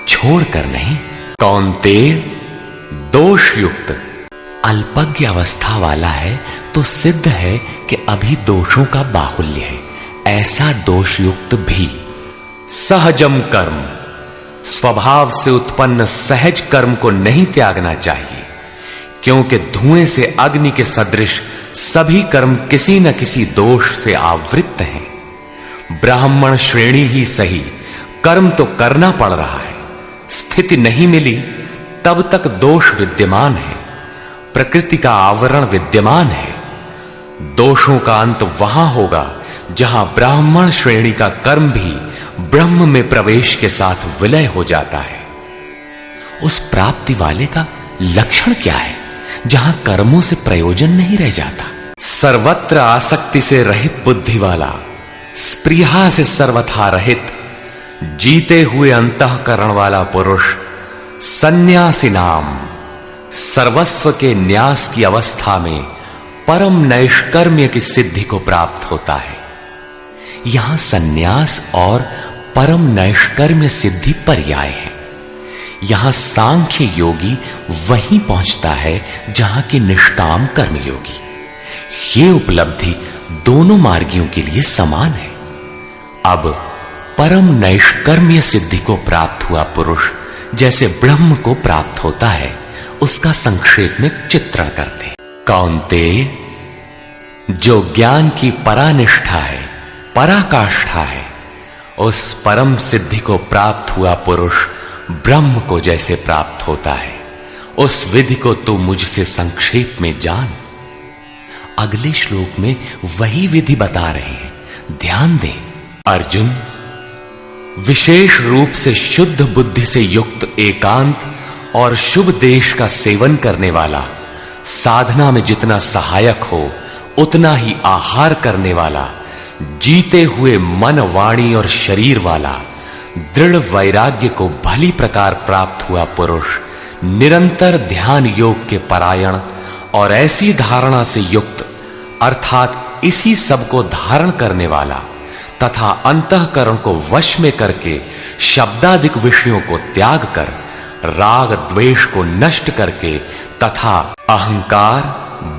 छोड़कर नहीं। कौन्तेय, दोष युक्त अल्पज्ञ अवस्था वाला है तो सिद्ध है कि अभी दोषों का बाहुल्य है। ऐसा दोष युक्त भी सहजम कर्म, स्वभाव से उत्पन्न सहज कर्म को नहीं त्यागना चाहिए, क्योंकि धुएं से अग्नि के सदृश सभी कर्म किसी न किसी दोष से आवृत्त हैं। ब्राह्मण श्रेणी ही सही, कर्म तो करना पड़ रहा है। स्थिति नहीं मिली तब तक दोष विद्यमान है, प्रकृति का आवरण विद्यमान है। दोषों का अंत वहां होगा जहां ब्राह्मण श्रेणी का कर्म भी ब्रह्म में प्रवेश के साथ विलय हो जाता है। उस प्राप्ति वाले का लक्षण क्या है जहां कर्मों से प्रयोजन नहीं रह जाता? सर्वत्र आसक्ति से रहित बुद्धि वाला, स्पृहा से सर्वथा रहित, जीते हुए अंतःकरण वाला पुरुष सन्यासी नाम, सर्वस्व के न्यास की अवस्था में परम नैष्कर्म्य की सिद्धि को प्राप्त होता है। यहां सन्यास और परम नैष्कर्म्य सिद्धि पर्याय है। यहां सांख्य योगी वहीं पहुंचता है जहां की निष्काम कर्म योगी। ये उपलब्धि दोनों मार्गियों के लिए समान है। अब परम नैष्कर्म्य सिद्धि को प्राप्त हुआ पुरुष जैसे ब्रह्म को प्राप्त होता है, उसका संक्षेप में चित्रण करते हैं। कौन्तेय, जो ज्ञान की परानिष्ठा है, पराकाष्ठा है, उस परम सिद्धि को प्राप्त हुआ पुरुष ब्रह्म को जैसे प्राप्त होता है, उस विधि को तू मुझसे संक्षेप में जान। अगले श्लोक में वही विधि बता रहे हैं, ध्यान दें। अर्जुन, विशेष रूप से शुद्ध बुद्धि से युक्त एकांत और शुभ देश का सेवन करने वाला, साधना में जितना सहायक हो उतना ही आहार करने वाला, जीते हुए मन, वाणी और शरीर वाला, दृढ़ वैराग्य को भली प्रकार प्राप्त हुआ पुरुष, निरंतर ध्यान योग के परायण और ऐसी धारणा से युक्त अर्थात इसी सब को धारण करने वाला तथा अंतःकरण को वश में करके शब्दादिक विषयों को त्याग कर राग द्वेष को नष्ट करके तथा अहंकार,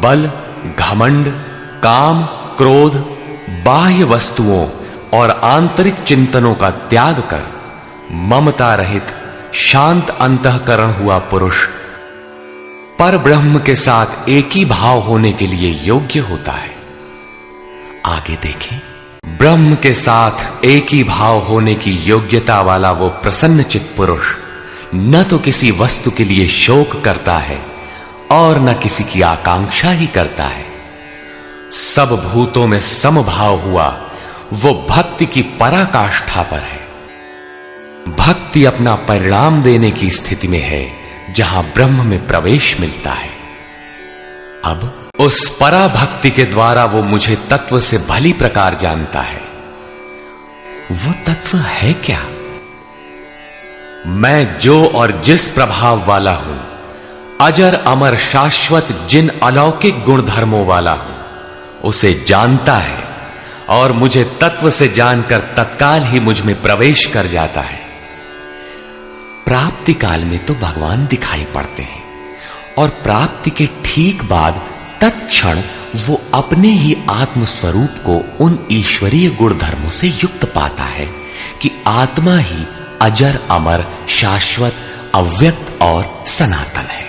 बल, घमंड, काम, क्रोध, बाह्य वस्तुओं और आंतरिक चिंतनों का त्याग कर ममता रहित शांत अंतःकरण हुआ पुरुष पर ब्रह्म के साथ एक ही भाव होने के लिए योग्य होता है। आगे देखें। ब्रह्म के साथ एक ही भाव होने की योग्यता वाला वो प्रसन्न चित्त पुरुष न तो किसी वस्तु के लिए शोक करता है और न किसी की आकांक्षा ही करता है। सब भूतों में समभाव हुआ वो भक्ति की पराकाष्ठा पर है। भक्ति अपना परिणाम देने की स्थिति में है जहां ब्रह्म में प्रवेश मिलता है। अब उस पराभक्ति के द्वारा वो मुझे तत्व से भली प्रकार जानता है। वो तत्व है क्या? मैं जो और जिस प्रभाव वाला हूं, अजर अमर शाश्वत जिन अलौकिक गुणधर्मों वाला हूं, उसे जानता है और मुझे तत्व से जानकर तत्काल ही मुझ में प्रवेश कर जाता है। प्राप्ति काल में तो भगवान दिखाई पड़ते हैं और प्राप्ति के ठीक बाद तत्क्षण वो अपने ही आत्म स्वरूप को उन ईश्वरीय गुण धर्मों से युक्त पाता है कि आत्मा ही अजर अमर शाश्वत अव्यक्त और सनातन है।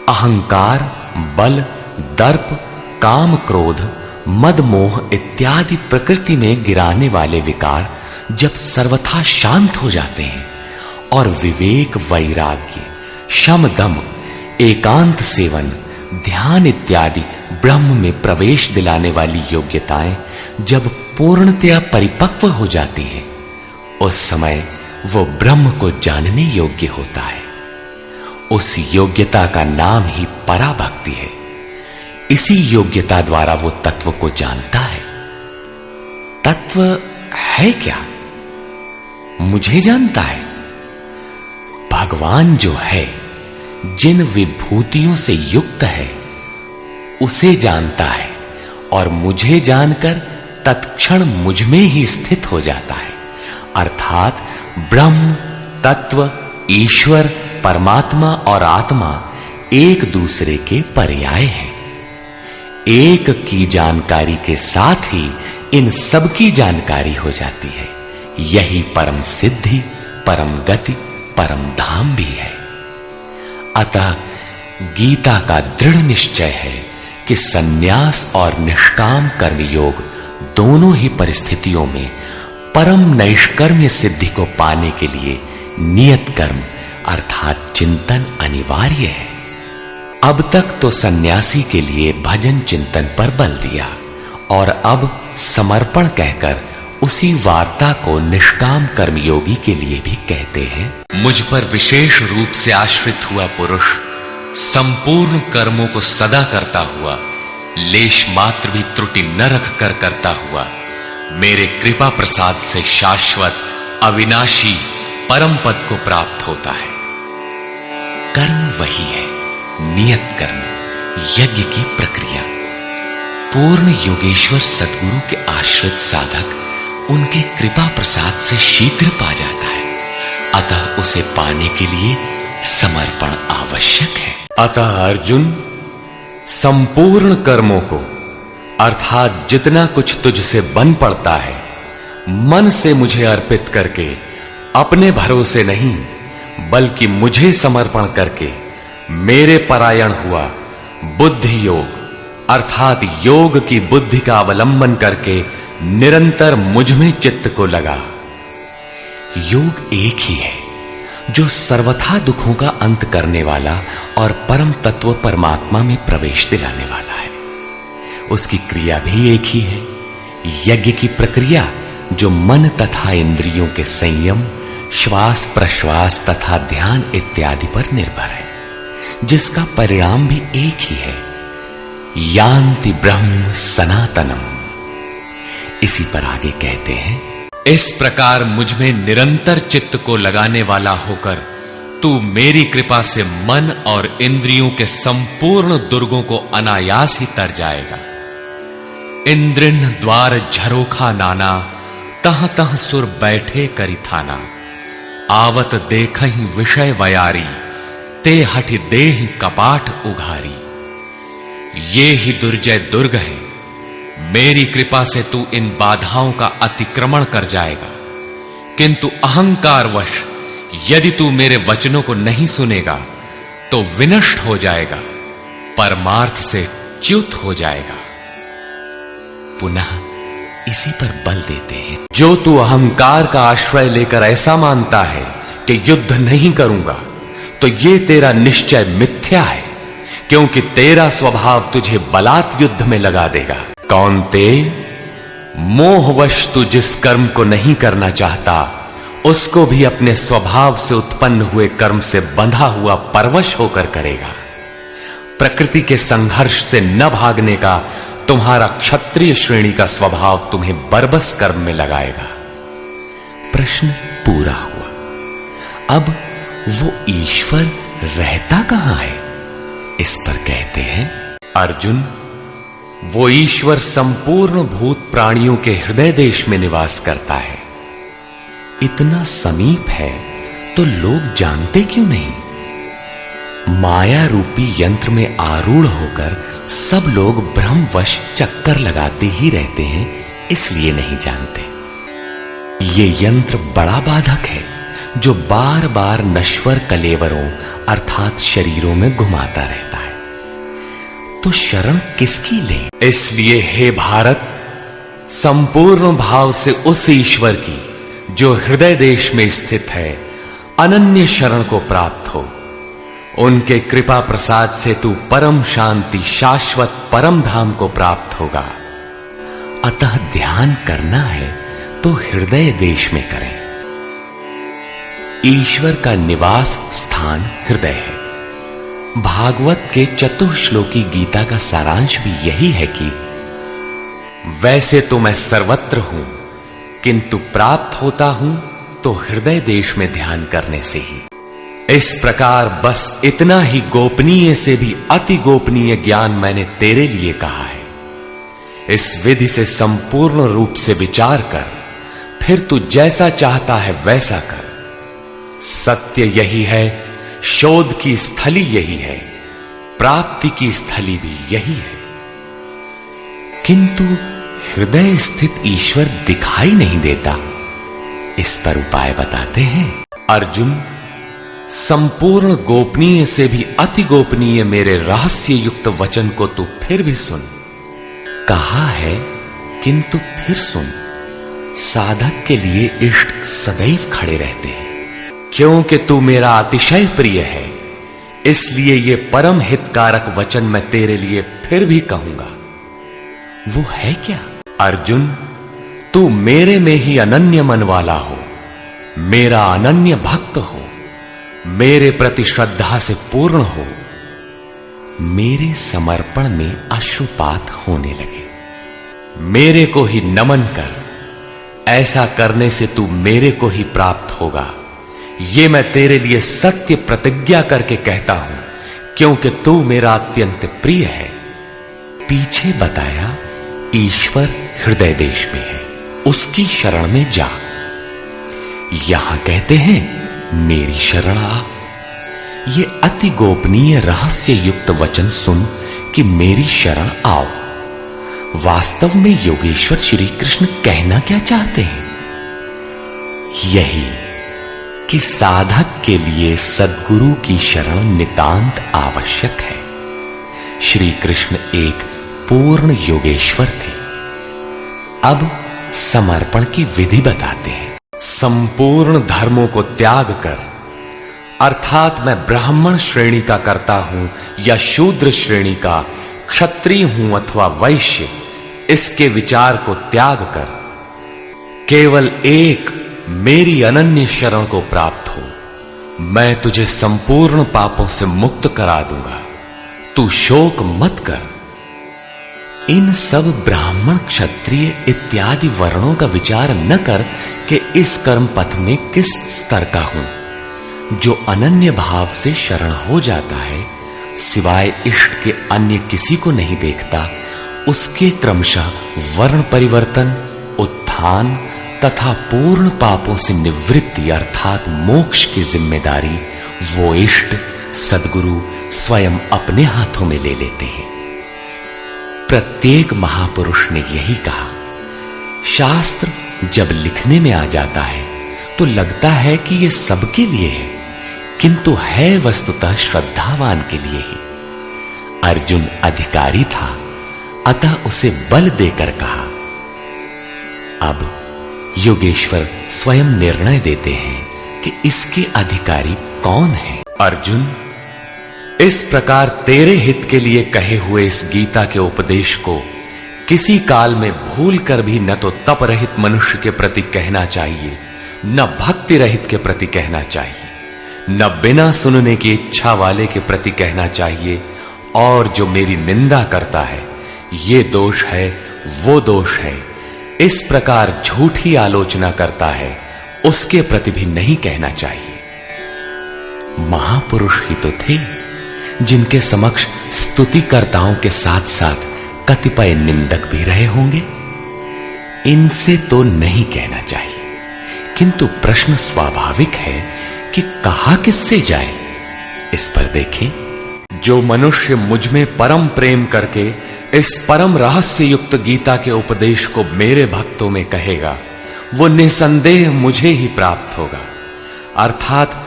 अहंकार, बल, दर्प, काम, क्रोध, मद, मोह इत्यादि प्रकृति में गिराने वाले विकार जब सर्वथा शांत हो जाते हैं और विवेक, वैराग्य, शम, दम, एकांत सेवन, ध्यान इत्यादि ब्रह्म में प्रवेश दिलाने वाली योग्यताएं जब पूर्णतया परिपक्व हो जाती हैं, उस समय वो ब्रह्म को जानने योग्य होता है। उस योग्यता का नाम ही पराभक्ति है। इसी योग्यता द्वारा वो तत्व को जानता है। तत्व है क्या? मुझे जानता है। भगवान जो है, जिन विभूतियों से युक्त है, उसे जानता है और मुझे जानकर तत्क्षण मुझ में ही स्थित हो जाता है। अर्थात ब्रह्म, तत्व, ईश्वर, परमात्मा और आत्मा एक दूसरे के पर्याय हैं। एक की जानकारी के साथ ही इन सब की जानकारी हो जाती है। यही परम सिद्धि, परम गति, परम धाम भी है। अतः गीता का दृढ़ निश्चय है कि सन्यास और निष्काम कर्म योग दोनों ही परिस्थितियों में परम नैष्कर्म्य सिद्धि को पाने के लिए नियत कर्म अर्थात चिंतन अनिवार्य है। अब तक तो सन्यासी के लिए भजन चिंतन पर बल दिया और अब समर्पण कहकर उसी वार्ता को निष्काम कर्मयोगी के लिए भी कहते हैं। मुझ पर विशेष रूप से आश्रित हुआ पुरुष संपूर्ण कर्मों को सदा करता हुआ, लेश मात्र भी त्रुटि न रख कर करता हुआ, मेरे कृपा प्रसाद से शाश्वत अविनाशी परम पद को प्राप्त होता है। कर्म वही है, नियत कर्म, यज्ञ की प्रक्रिया। पूर्ण योगेश्वर सद्गुरु के आश्रित साधक उनके कृपा प्रसाद से शीघ्र पा जाता है। अतः उसे पाने के लिए समर्पण आवश्यक है। अतः अर्जुन, संपूर्ण कर्मों को अर्थात जितना कुछ तुझसे बन पड़ता है मन से मुझे अर्पित करके अपने भरोसे नहीं बल्कि मुझे समर्पण करके मेरे परायण हुआ बुद्धि योग अर्थात योग की बुद्धि का अवलंबन करके निरंतर मुझ में चित्त को लगा। योग एक ही है जो सर्वथा दुखों का अंत करने वाला और परम तत्व परमात्मा में प्रवेश दिलाने वाला है। उसकी क्रिया भी एक ही है। यज्ञ की प्रक्रिया जो मन तथा इंद्रियों के संयम, श्वास प्रश्वास तथा ध्यान इत्यादि पर निर्भर है, जिसका परिणाम भी एक ही है, यान्ति ब्रह्म सनातनम। इसी पर आगे कहते हैं, इस प्रकार मुझ में निरंतर चित्त को लगाने वाला होकर तू मेरी कृपा से मन और इंद्रियों के संपूर्ण दुर्गों को अनायास ही तर जाएगा। इंद्रिन द्वार झरोखा नाना, तह तह सुर बैठे करी थाना। आवत देखहि विषय वयारी, ते हठि देहि कपाट उघारी। ये ही दुर्जय दुर्ग है। मेरी कृपा से तू इन बाधाओं का अतिक्रमण कर जाएगा, किंतु अहंकारवश यदि तू मेरे वचनों को नहीं सुनेगा तो विनष्ट हो जाएगा, परमार्थ से च्युत हो जाएगा। पुनः इसी पर बल देते हैं, जो तू अहंकार का आश्रय लेकर ऐसा मानता है कि युद्ध नहीं करूंगा, तो ये तेरा निश्चय मिथ्या है, क्योंकि तेरा स्वभाव तुझे बलात् युद्ध में लगा देगा। कौन्ते, मोहवश तू जिस कर्म को नहीं करना चाहता उसको भी अपने स्वभाव से उत्पन्न हुए कर्म से बंधा हुआ परवश होकर करेगा। प्रकृति के संघर्ष से न भागने का तुम्हारा क्षत्रिय श्रेणी का स्वभाव तुम्हें बरबस कर्म में लगाएगा। प्रश्न पूरा हुआ। अब वो ईश्वर रहता कहां है? इस पर कहते हैं, अर्जुन, वो ईश्वर संपूर्ण भूत प्राणियों के हृदय देश में निवास करता है। इतना समीप है तो लोग जानते क्यों नहीं? माया रूपी यंत्र में आरूढ़ होकर सब लोग भ्रमवश चक्कर लगाते ही रहते हैं, इसलिए नहीं जानते। ये यंत्र बड़ा बाधक है जो बार बार नश्वर कलेवरों अर्थात शरीरों में घुमाता रहता है। तो शरण किसकी ले? इसलिए हे भारत, संपूर्ण भाव से उस ईश्वर की जो हृदय देश में स्थित है अनन्य शरण को प्राप्त हो। उनके कृपा प्रसाद से तू परम शांति शाश्वत परम धाम को प्राप्त होगा। अतः ध्यान करना है तो हृदय देश में करें। ईश्वर का निवास स्थान हृदय है। भागवत के चतुश्लोकी गीता का सारांश भी यही है कि वैसे तो मैं सर्वत्र हूं, किंतु प्राप्त होता हूं तो हृदय देश में ध्यान करने से ही। इस प्रकार बस इतना ही गोपनीय से भी अति गोपनीय ज्ञान मैंने तेरे लिए कहा है। इस विधि से संपूर्ण रूप से विचार कर, फिर तू जैसा चाहता है वैसा कर। सत्य यही है, शोध की स्थली यही है, प्राप्ति की स्थली भी यही है। किंतु हृदय स्थित ईश्वर दिखाई नहीं देता। इस पर उपाय बताते हैं। अर्जुन, संपूर्ण गोपनीय से भी अति गोपनीय मेरे रहस्य युक्त वचन को तू फिर भी सुन। कहा है किंतु फिर सुन। साधक के लिए इष्ट सदैव खड़े रहते हैं। क्योंकि तू मेरा अतिशय प्रिय है, इसलिए ये परम हितकारक वचन मैं तेरे लिए फिर भी कहूंगा। वो है क्या? अर्जुन, तू मेरे में ही अनन्य मन वाला हो, मेरा अनन्य भक्त हो, मेरे प्रति श्रद्धा से पूर्ण हो, मेरे समर्पण में अश्रुपात होने लगे। मेरे को ही नमन कर। ऐसा करने से तू मेरे को ही प्राप्त होगा। ये मैं तेरे लिए सत्य प्रतिज्ञा करके कहता हूं, क्योंकि तू मेरा अत्यंत प्रिय है। पीछे बताया ईश्वर हृदय देश में है, उसकी शरण में जा। यहां कहते हैं मेरी शरण आ। ये अति गोपनीय रहस्य युक्त वचन सुन कि मेरी शरण आओ। वास्तव में योगेश्वर श्री कृष्ण कहना क्या चाहते हैं? यही कि साधक के लिए सद्गुरु की शरण नितांत आवश्यक है। श्री कृष्ण एक पूर्ण योगेश्वर थे। अब समर्पण की विधि बताते हैं। संपूर्ण धर्मों को त्याग कर, अर्थात मैं ब्राह्मण श्रेणी का करता हूं या शूद्र श्रेणी का, क्षत्रिय हूं अथवा वैश्य, इसके विचार को त्याग कर केवल एक मेरी अनन्य शरण को प्राप्त हो। मैं तुझे संपूर्ण पापों से मुक्त करा दूंगा। तू शोक मत कर। इन सब ब्राह्मण, क्षत्रिय इत्यादि वर्णों का विचार न कर कि इस कर्म पथ में किस स्तर का हूं। जो अनन्य भाव से शरण हो जाता है, सिवाय इष्ट के अन्य किसी को नहीं देखता, उसके क्रमशः वर्ण परिवर्तन, उत्थान तथा पूर्ण पापों से निवृत्ति अर्थात मोक्ष की जिम्मेदारी वो इष्ट सद्गुरु स्वयं अपने हाथों में ले लेते हैं। प्रत्येक महापुरुष ने यही कहा। शास्त्र जब लिखने में आ जाता है तो लगता है कि यह सबके लिए है, किंतु है वस्तुतः श्रद्धावान के लिए ही। अर्जुन अधिकारी था, अतः उसे बल देकर कहा। अब योगेश्वर स्वयं निर्णय देते हैं कि इसके अधिकारी कौन है। अर्जुन, इस प्रकार तेरे हित के लिए कहे हुए इस गीता के उपदेश को किसी काल में भूल कर भी न तो तप रहित मनुष्य के प्रति कहना चाहिए, न भक्ति रहित के प्रति कहना चाहिए, न बिना सुनने की इच्छा वाले के प्रति कहना चाहिए। और जो मेरी निंदा करता है, ये दोष है, वो दोष है, इस प्रकार झूठी आलोचना करता है, उसके प्रति भी नहीं कहना चाहिए। महापुरुष ही तो थे जिनके समक्ष स्तुतिकर्ताओं के साथ साथ कतिपय निंदक भी रहे होंगे। इनसे तो नहीं कहना चाहिए, किंतु प्रश्न स्वाभाविक है कि कहा किससे जाए। इस पर देखें, जो मनुष्य मुझ में परम प्रेम करके इस परम रहस्य युक्त गीता के उपदेश को मेरे भक्तों में कहेगा, वो निसंदेह मुझे ही प्राप्त होगा। अर्थात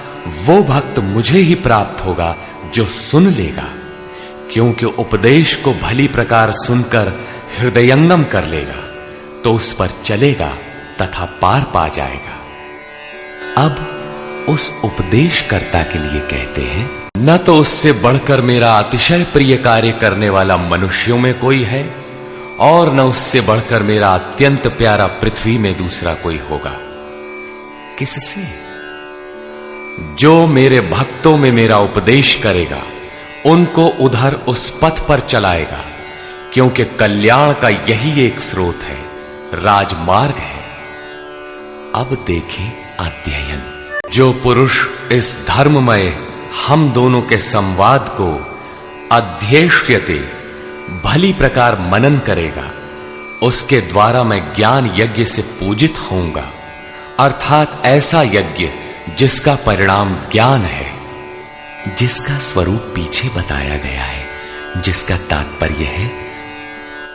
वो भक्त मुझे ही प्राप्त होगा जो सुन लेगा, क्योंकि उपदेश को भली प्रकार सुनकर हृदयंगम कर लेगा तो उस पर चलेगा तथा पार पा जाएगा। अब उस उपदेशकर्ता के लिए कहते हैं, न तो उससे बढ़कर मेरा अतिशय प्रिय कार्य करने वाला मनुष्यों में कोई है, और न उससे बढ़कर मेरा अत्यंत प्यारा पृथ्वी में दूसरा कोई होगा। किससे? जो मेरे भक्तों में मेरा उपदेश करेगा, उनको उधर उस पथ पर चलाएगा, क्योंकि कल्याण का यही एक स्रोत है, राजमार्ग है। अब देखें अध्ययन। जो पुरुष इस धर्ममय हम दोनों के संवाद को अध्येष्यते भली प्रकार मनन करेगा, उसके द्वारा मैं ज्ञान यज्ञ से पूजित होऊंगा। अर्थात ऐसा यज्ञ जिसका परिणाम ज्ञान है, जिसका स्वरूप पीछे बताया गया है, जिसका तात्पर्य है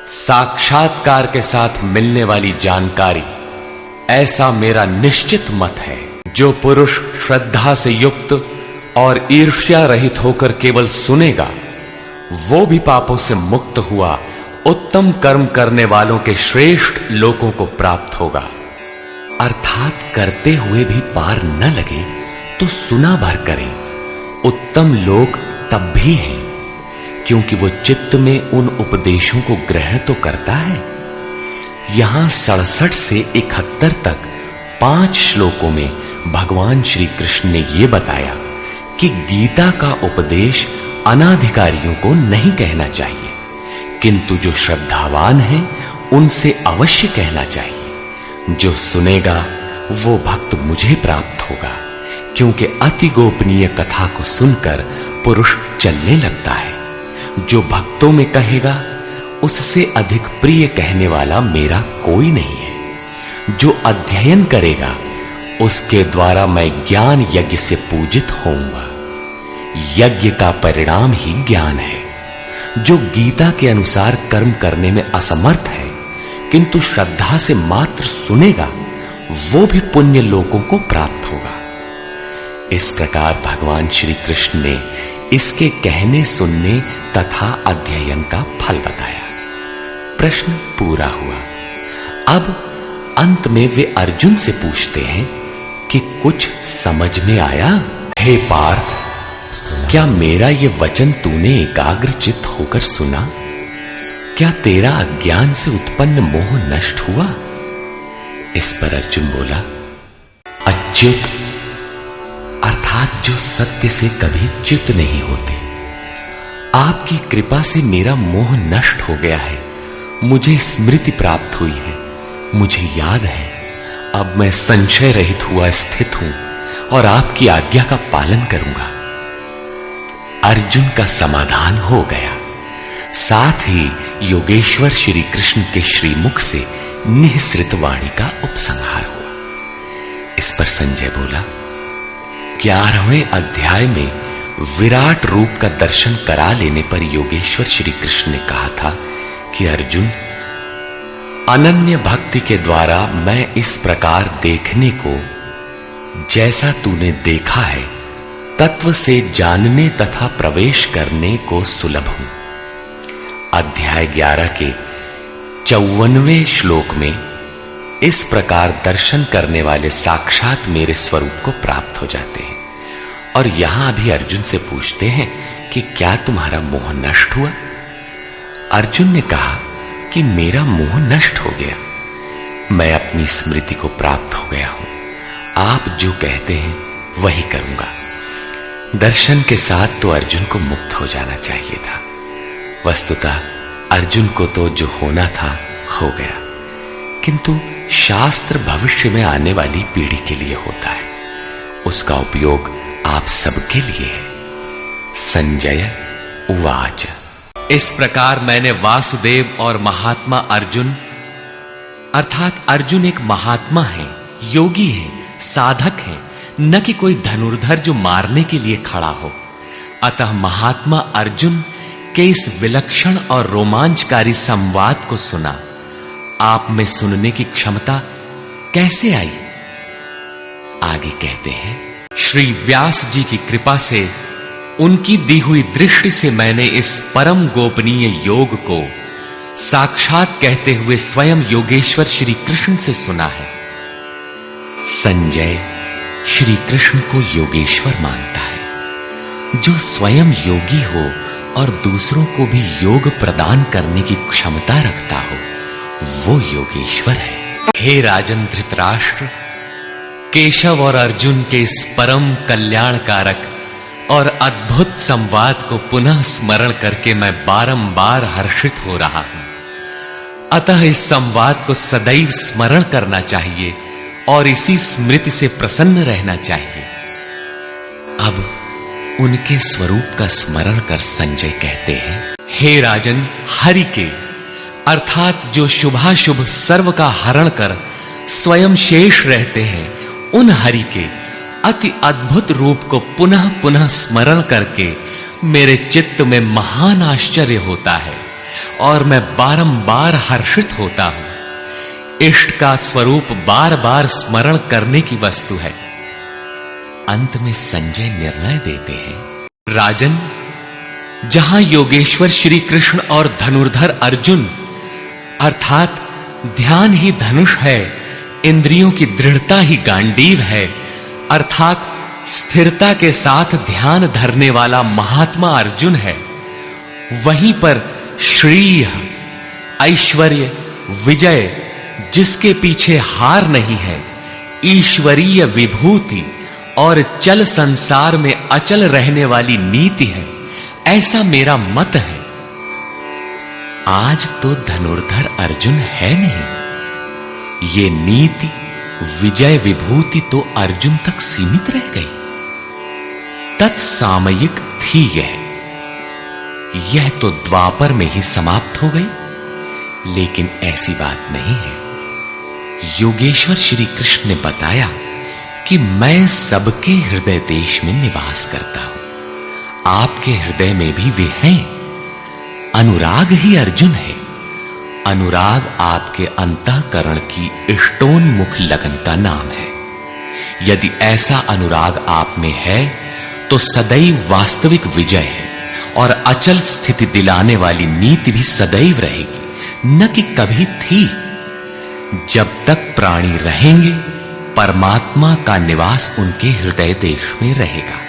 साक्षात्कार के साथ मिलने वाली जानकारी। ऐसा मेरा निश्चित मत है। जो पुरुष श्रद्धा से युक्त और ईर्ष्या रहित होकर केवल सुनेगा, वो भी पापों से मुक्त हुआ उत्तम कर्म करने वालों के श्रेष्ठ लोकों को प्राप्त होगा। अर्थात करते हुए भी पार न लगे तो सुना भर करें। उत्तम लोक तब भी हैं, क्योंकि वो चित्त में उन उपदेशों को ग्रहण तो करता है। यहां 67 से 71 तक 5 श्लोकों में भगवान श्री कृष्ण ने यह बताया कि गीता का उपदेश अनाधिकारियों को नहीं कहना चाहिए, किंतु जो श्रद्धावान हैं उनसे अवश्य कहना चाहिए। जो सुनेगा वो भक्त मुझे प्राप्त होगा, क्योंकि अति गोपनीय कथा को सुनकर पुरुष चलने लगता है। जो भक्तों में कहेगा, उससे अधिक प्रिय कहने वाला मेरा कोई नहीं है। जो अध्ययन करेगा, उसके द्वारा मैं ज्ञान यज्ञ से पूजित होऊंगा। यज्ञ का परिणाम ही ज्ञान है। जो गीता के अनुसार कर्म करने में असमर्थ है किंतु श्रद्धा से मात्र सुनेगा, वो भी पुण्य लोकों को प्राप्त होगा। इस प्रकार भगवान श्री कृष्ण ने इसके कहने, सुनने तथा अध्ययन का फल बताया। प्रश्न पूरा हुआ। अब अंत में वे अर्जुन से पूछते हैं कि कुछ समझ में आया? हे पार्थ, क्या मेरा ये वचन तूने एकाग्रचित्त होकर सुना? क्या तेरा अज्ञान से उत्पन्न मोह नष्ट हुआ? इस पर अर्जुन बोला, अच्युत अर्थात जो सत्य से कभी च्युत नहीं होते, आपकी कृपा से मेरा मोह नष्ट हो गया है। मुझे स्मृति प्राप्त हुई है। मुझे याद है, अब मैं संशय रहित हुआ स्थित हूं और आपकी आज्ञा का पालन करूंगा। अर्जुन का समाधान हो गया। साथ ही योगेश्वर श्री कृष्ण के श्रीमुख से निःसृत वाणी का उपसंहार हुआ। इस पर संजय बोला, 11वें अध्याय में विराट रूप का दर्शन करा लेने पर योगेश्वर श्री कृष्ण ने कहा था कि अर्जुन, अनन्य भक्ति के द्वारा मैं इस प्रकार देखने को, जैसा तूने देखा है, तत्व से जानने तथा प्रवेश करने को सुलभ हूं। अध्याय 11 के 54वें श्लोक में इस प्रकार दर्शन करने वाले साक्षात मेरे स्वरूप को प्राप्त हो जाते हैं। और यहां भी अर्जुन से पूछते हैं कि क्या तुम्हारा मोह नष्ट हुआ? अर्जुन ने कहा कि मेरा मोह नष्ट हो गया, मैं अपनी स्मृति को प्राप्त हो गया हूं। आप जो कहते हैं वही करूंगा। दर्शन के साथ तो अर्जुन को मुक्त हो जाना चाहिए था। वस्तुतः अर्जुन को तो जो होना था हो गया, किंतु शास्त्र भविष्य में आने वाली पीढ़ी के लिए होता है, उसका उपयोग आप सबके लिए है। संजय उवाच। इस प्रकार मैंने वासुदेव और महात्मा अर्जुन, अर्थात अर्जुन एक महात्मा है, योगी है, साधक है, न कि कोई धनुर्धर जो मारने के लिए खड़ा हो। अतः महात्मा अर्जुन के इस विलक्षण और रोमांचकारी संवाद को सुना। आप में सुनने की क्षमता कैसे आई? आगे कहते हैं, श्री व्यास जी की कृपा से, उनकी दी हुई दृष्टि से मैंने इस परम गोपनीय योग को साक्षात कहते हुए स्वयं योगेश्वर श्री कृष्ण से सुना है। संजय श्री कृष्ण को योगेश्वर मानता है। जो स्वयं योगी हो और दूसरों को भी योग प्रदान करने की क्षमता रखता हो, वो योगेश्वर है। हे राजन धृतराष्ट्र, केशव और अर्जुन के इस परम कल्याणकारक और अद्भुत संवाद को पुनः स्मरण करके मैं बारंबार हर्षित हो रहा हूं। अतः इस संवाद को सदैव स्मरण करना चाहिए और इसी स्मृति से प्रसन्न रहना चाहिए। अब उनके स्वरूप का स्मरण कर संजय कहते हैं, हे राजन, हरि के अर्थात जो शुभाशुभ सर्व का हरण कर स्वयं शेष रहते हैं, उन हरि के अति अद्भुत रूप को पुनः पुनः स्मरण करके मेरे चित्त में महान आश्चर्य होता है और मैं बारंबार हर्षित होता हूं। इष्ट का स्वरूप बार बार स्मरण करने की वस्तु है। अंत में संजय निर्णय देते हैं, राजन, जहां योगेश्वर श्री कृष्ण और धनुर्धर अर्जुन अर्थात ध्यान ही धनुष है, इंद्रियों की दृढ़ता ही गांडीव है, अर्थात स्थिरता के साथ ध्यान धरने वाला महात्मा अर्जुन है, वहीं पर श्री, ऐश्वर्य, विजय, जिसके पीछे हार नहीं है, ईश्वरीय विभूति और चल संसार में अचल रहने वाली नीति है, ऐसा मेरा मत है। आज तो धनुर्धर अर्जुन है नहीं, ये नीति, विजय, विभूति तो अर्जुन तक सीमित रह गई। तत्सामयिक थी यह तो द्वापर में ही समाप्त हो गई। लेकिन ऐसी बात नहीं है। योगेश्वर श्री कृष्ण ने बताया कि मैं सबके हृदय देश में निवास करता हूं। आपके हृदय में भी वे हैं। अनुराग ही अर्जुन है। अनुराग आपके अंतःकरण की इष्टोन्मुख लगन का नाम है। यदि ऐसा अनुराग आप में है तो सदैव वास्तविक विजय है और अचल स्थिति दिलाने वाली नीति भी सदैव रहेगी, न कि कभी थी। जब तक प्राणी रहेंगे, परमात्मा का निवास उनके हृदय देश में रहेगा।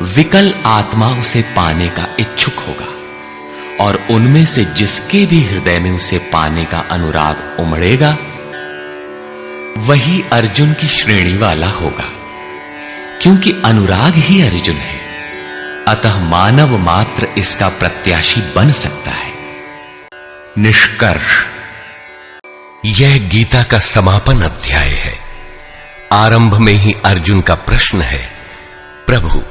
विकल आत्मा उसे पाने का इच्छुक होगा और उनमें से जिसके भी हृदय में उसे पाने का अनुराग उमड़ेगा, वही अर्जुन की श्रेणी वाला होगा, क्योंकि अनुराग ही अर्जुन है। अतः मानव मात्र इसका प्रत्याशी बन सकता है। निष्कर्ष, यह गीता का समापन अध्याय है। आरंभ में ही अर्जुन का प्रश्न है, प्रभु,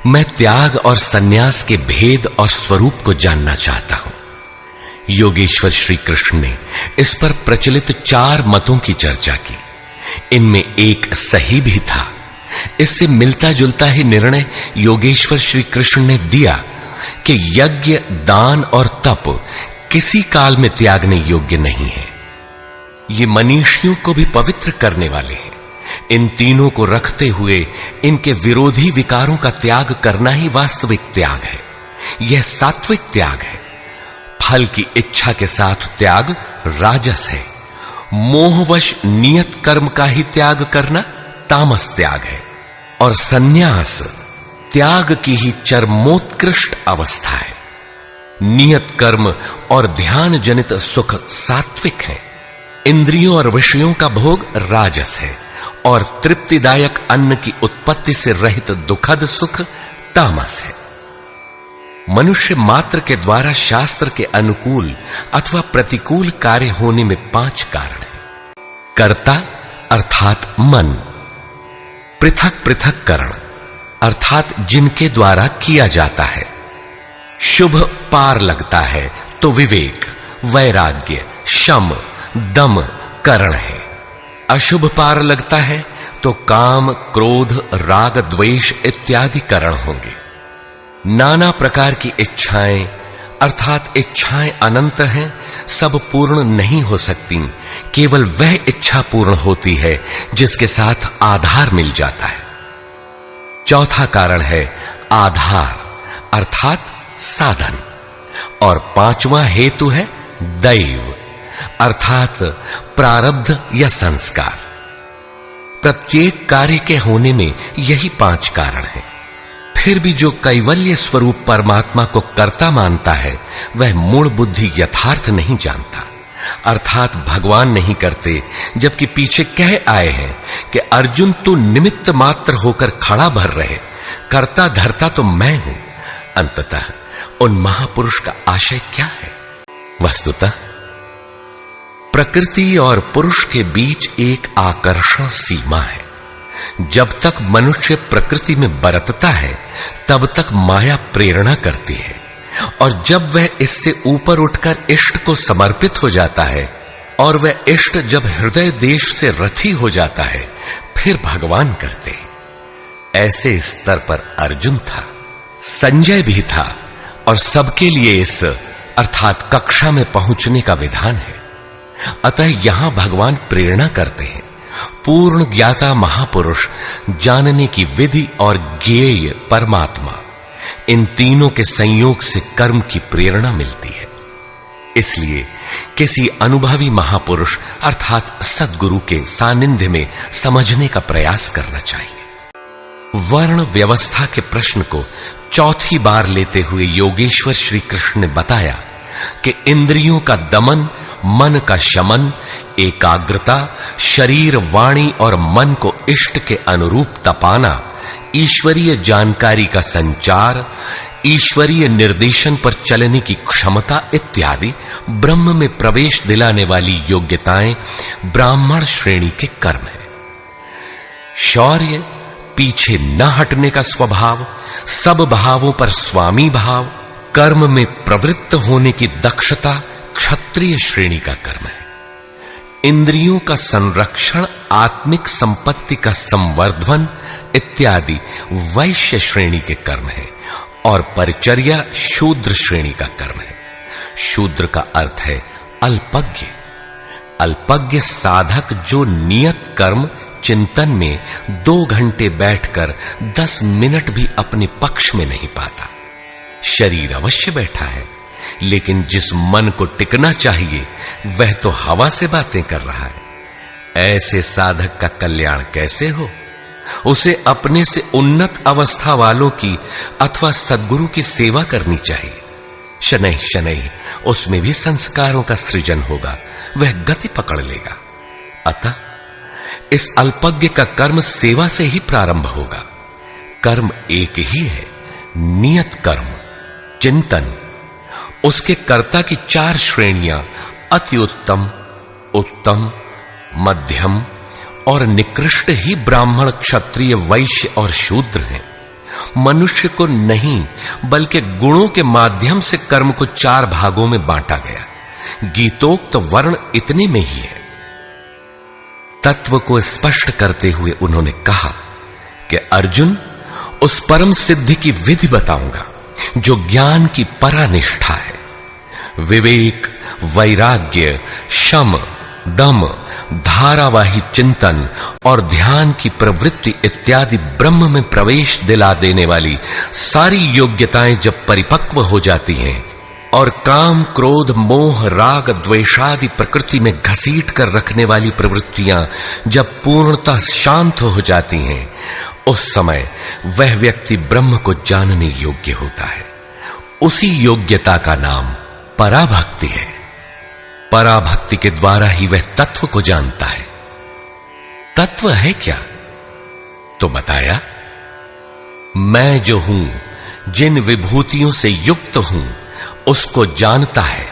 मैं त्याग और सन्यास के भेद और स्वरूप को जानना चाहता हूं। योगेश्वर श्री कृष्ण ने इस पर प्रचलित 4 मतों की चर्चा की। इनमें एक सही भी था। इससे मिलता जुलता ही निर्णय योगेश्वर श्री कृष्ण ने दिया कि यज्ञ, दान और तप किसी काल में त्यागने योग्य नहीं है। ये मनीषियों को भी पवित्र करने वाले हैं। इन तीनों को रखते हुए इनके विरोधी विकारों का त्याग करना ही वास्तविक त्याग है। यह सात्विक त्याग है। फल की इच्छा के साथ त्याग राजस है। मोहवश नियत कर्म का ही त्याग करना तामस त्याग है। और सन्यास त्याग की ही चरमोत्कृष्ट अवस्था है। नियत कर्म और ध्यान जनित सुख सात्विक है। इंद्रियों और विषयों का भोग राजस है और तृप्तिदायक अन्न की उत्पत्ति से रहित दुखद सुख तामस है। मनुष्य मात्र के द्वारा शास्त्र के अनुकूल अथवा प्रतिकूल कार्य होने में 5 कारण हैं। कर्ता अर्थात मन, पृथक पृथककरण अर्थात जिनके द्वारा किया जाता है। शुभ पार लगता है तो विवेक, वैराग्य, शम, दम करण है। अशुभ पार लगता है तो काम, क्रोध, राग, द्वेष इत्यादि करण होंगे। नाना प्रकार की इच्छाएं अर्थात इच्छाएं अनंत हैं, सब पूर्ण नहीं हो सकती। केवल वह इच्छा पूर्ण होती है जिसके साथ आधार मिल जाता है। चौथा कारण है आधार अर्थात साधन। और 5वां हेतु है दैव अर्थात प्रारब्ध या संस्कार। प्रत्येक कार्य के होने में यही 5 कारण हैं। फिर भी जो कैवल्य स्वरूप परमात्मा को कर्ता मानता है, वह मूढ़ बुद्धि यथार्थ नहीं जानता। अर्थात भगवान नहीं करते, जबकि पीछे कह आए हैं कि अर्जुन तू निमित्त मात्र होकर खड़ा भर रहे, कर्ता धर्ता तो मैं हूं। अंततः उन महापुरुष का आशय क्या है? वस्तुतः प्रकृति और पुरुष के बीच एक आकर्षण सीमा है। जब तक मनुष्य प्रकृति में बरतता है, तब तक माया प्रेरणा करती है, और जब वह इससे ऊपर उठकर इष्ट को समर्पित हो जाता है और वह इष्ट जब हृदय देश से रथी हो जाता है, फिर भगवान करते हैं। ऐसे स्तर पर अर्जुन था, संजय भी था, और सबके लिए इस अर्थात कक्षा में पहुंचने का विधान है। अतः यहां भगवान प्रेरणा करते हैं। पूर्ण ज्ञाता महापुरुष, जानने की विधि और ज्ञेय परमात्मा, इन तीनों के संयोग से कर्म की प्रेरणा मिलती है। इसलिए किसी अनुभवी महापुरुष अर्थात सद्गुरु के सानिध्य में समझने का प्रयास करना चाहिए। वर्ण व्यवस्था के प्रश्न को चौथी बार लेते हुए योगेश्वर श्री कृष्ण ने बताया कि इंद्रियों का दमन, मन का शमन, एकाग्रता, शरीर, वाणी और मन को इष्ट के अनुरूप तपाना, ईश्वरीय जानकारी का संचार, ईश्वरीय निर्देशन पर चलने की क्षमता इत्यादि ब्रह्म में प्रवेश दिलाने वाली योग्यताएं ब्राह्मण श्रेणी के कर्म है। शौर्य, पीछे न हटने का स्वभाव, सब भावों पर स्वामी भाव, कर्म में प्रवृत्त होने की दक्षता क्षत्रिय श्रेणी का कर्म है। इंद्रियों का संरक्षण, आत्मिक संपत्ति का संवर्धन इत्यादि वैश्य श्रेणी के कर्म है और परिचर्या शूद्र श्रेणी का कर्म है। शूद्र का अर्थ है अल्पज्ञ। अल्पज्ञ साधक जो नियत कर्म चिंतन में 2 घंटे बैठकर 10 मिनट भी अपने पक्ष में नहीं पाता। शरीर अवश्य बैठा है, लेकिन जिस मन को टिकना चाहिए वह तो हवा से बातें कर रहा है। ऐसे साधक का कल्याण कैसे हो? उसे अपने से उन्नत अवस्था वालों की अथवा सद्गुरु की सेवा करनी चाहिए। शनैः शनैः उसमें भी संस्कारों का सृजन होगा, वह गति पकड़ लेगा। अतः इस अल्पज्ञ का कर्म सेवा से ही प्रारंभ होगा। कर्म एक ही है, नियत कर्म, चिंतन। उसके कर्ता की 4 श्रेणियां अति उत्तम, उत्तम, मध्यम और निकृष्ट ही ब्राह्मण, क्षत्रिय, वैश्य और शूद्र हैं। मनुष्य को नहीं बल्कि गुणों के माध्यम से कर्म को 4 भागों में बांटा गया। गीतोक्त वर्ण इतने में ही है। तत्व को स्पष्ट करते हुए उन्होंने कहा कि अर्जुन, उस परम सिद्धि की विधि बताऊंगा जो ज्ञान की परानिष्ठा है। विवेक, वैराग्य, शम, दम, धारावाही चिंतन और ध्यान की प्रवृत्ति इत्यादि ब्रह्म में प्रवेश दिला देने वाली सारी योग्यताएं जब परिपक्व हो जाती हैं और काम, क्रोध, मोह, राग, द्वेषादि प्रकृति में घसीट कर रखने वाली प्रवृत्तियां जब पूर्णतः शांत हो जाती हैं, उस समय वह व्यक्ति ब्रह्म को जानने योग्य होता है। उसी योग्यता का नाम पराभक्ति है। पराभक्ति के द्वारा ही वह तत्व को जानता है। तत्व है क्या? तो बताया, मैं जो हूं, जिन विभूतियों से युक्त हूं, उसको जानता है।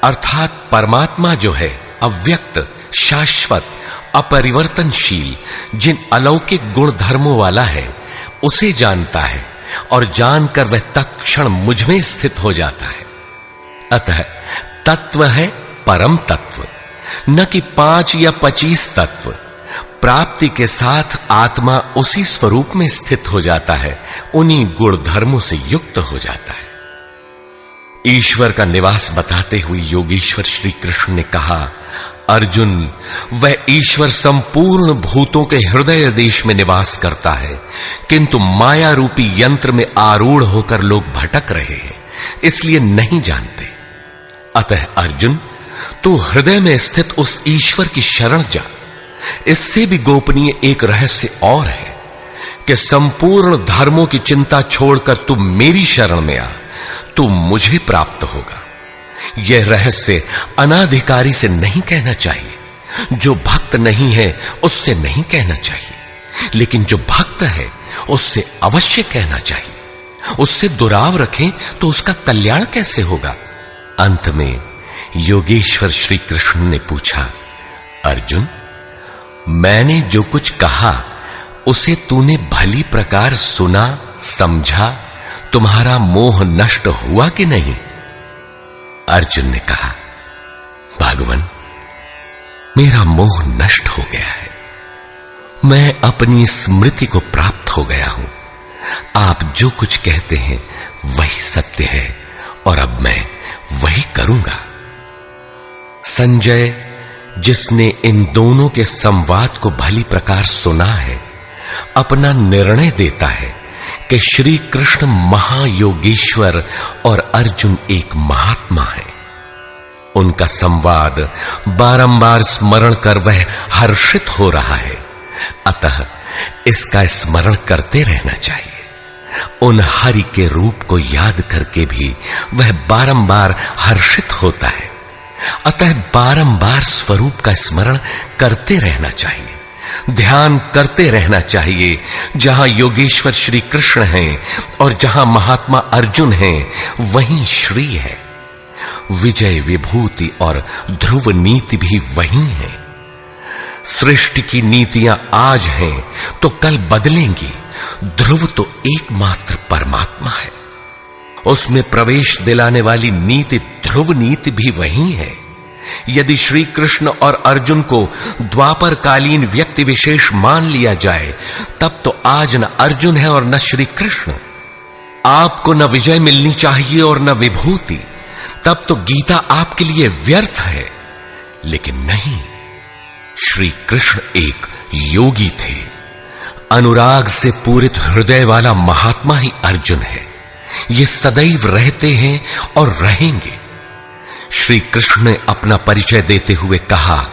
अर्थात परमात्मा जो है अव्यक्त, शाश्वत, अपरिवर्तनशील, जिन अलौकिक गुण धर्मों वाला है, उसे जानता है और जानकर वह तत्क्षण मुझ में स्थित हो जाता है। अतः तत्व है परम तत्व, न कि 5 या 25 तत्व। प्राप्ति के साथ आत्मा उसी स्वरूप में स्थित हो जाता है, उन्हीं गुण धर्मों से युक्त हो जाता है। ईश्वर का निवास बताते हुए योगेश्वर श्री कृष्ण ने कहा, अर्जुन, वह ईश्वर संपूर्ण भूतों के हृदय देश में निवास करता है, किंतु माया रूपी यंत्र में आरूढ़ होकर लोग भटक रहे हैं, इसलिए नहीं जानते। अतः अर्जुन, तू हृदय में स्थित उस ईश्वर की शरण जा। इससे भी गोपनीय एक रहस्य और है कि संपूर्ण धर्मों की चिंता छोड़कर तू मेरी शरण में आ, तू मुझे प्राप्त होगा। यह रहस्य अनाधिकारी से नहीं कहना चाहिए, जो भक्त नहीं है उससे नहीं कहना चाहिए, लेकिन जो भक्त है उससे अवश्य कहना चाहिए। उससे दुराव रखें तो उसका कल्याण कैसे होगा? अंत में योगेश्वर श्री कृष्ण ने पूछा, अर्जुन, मैंने जो कुछ कहा उसे तूने भली प्रकार सुना, समझा, तुम्हारा मोह नष्ट हुआ कि नहीं? अर्जुन ने कहा, भगवान, मेरा मोह नष्ट हो गया है। मैं अपनी स्मृति को प्राप्त हो गया हूं। आप जो कुछ कहते हैं वही सत्य है और अब मैं वही करूंगा। संजय, जिसने इन दोनों के संवाद को भली प्रकार सुना है, अपना निर्णय देता है कि श्री कृष्ण महायोगेश्वर और अर्जुन एक महात्मा है। उनका संवाद बारंबार स्मरण कर वह हर्षित हो रहा है, अतः इसका स्मरण करते रहना चाहिए। उन हरि के रूप को याद करके भी वह बारंबार हर्षित होता है, अतः बारंबार स्वरूप का स्मरण करते रहना चाहिए। ध्यान करते रहना चाहिए। जहां योगेश्वर श्री कृष्ण हैं और जहां महात्मा अर्जुन हैं, वहीं श्री है। विजय, विभूति और ध्रुव नीति भी वही है। सृष्टि की नीतियां आज हैं तो कल बदलेंगी। ध्रुव तो एकमात्र परमात्मा है, उसमें प्रवेश दिलाने वाली नीति ध्रुव नीति भी वही है। यदि श्री कृष्ण और अर्जुन को द्वापर कालीन व्यक्ति विशेष मान लिया जाए, तब तो आज न अर्जुन है और न श्री कृष्ण। आपको न विजय मिलनी चाहिए और न विभूति, तब तो गीता आपके लिए व्यर्थ है। लेकिन नहीं, श्री कृष्ण एक योगी थे। अनुराग से पूरित हृदय वाला महात्मा ही अर्जुन है। ये सदैव रहते हैं और रहेंगे। श्री कृष्ण ने अपना परिचय देते हुए कहा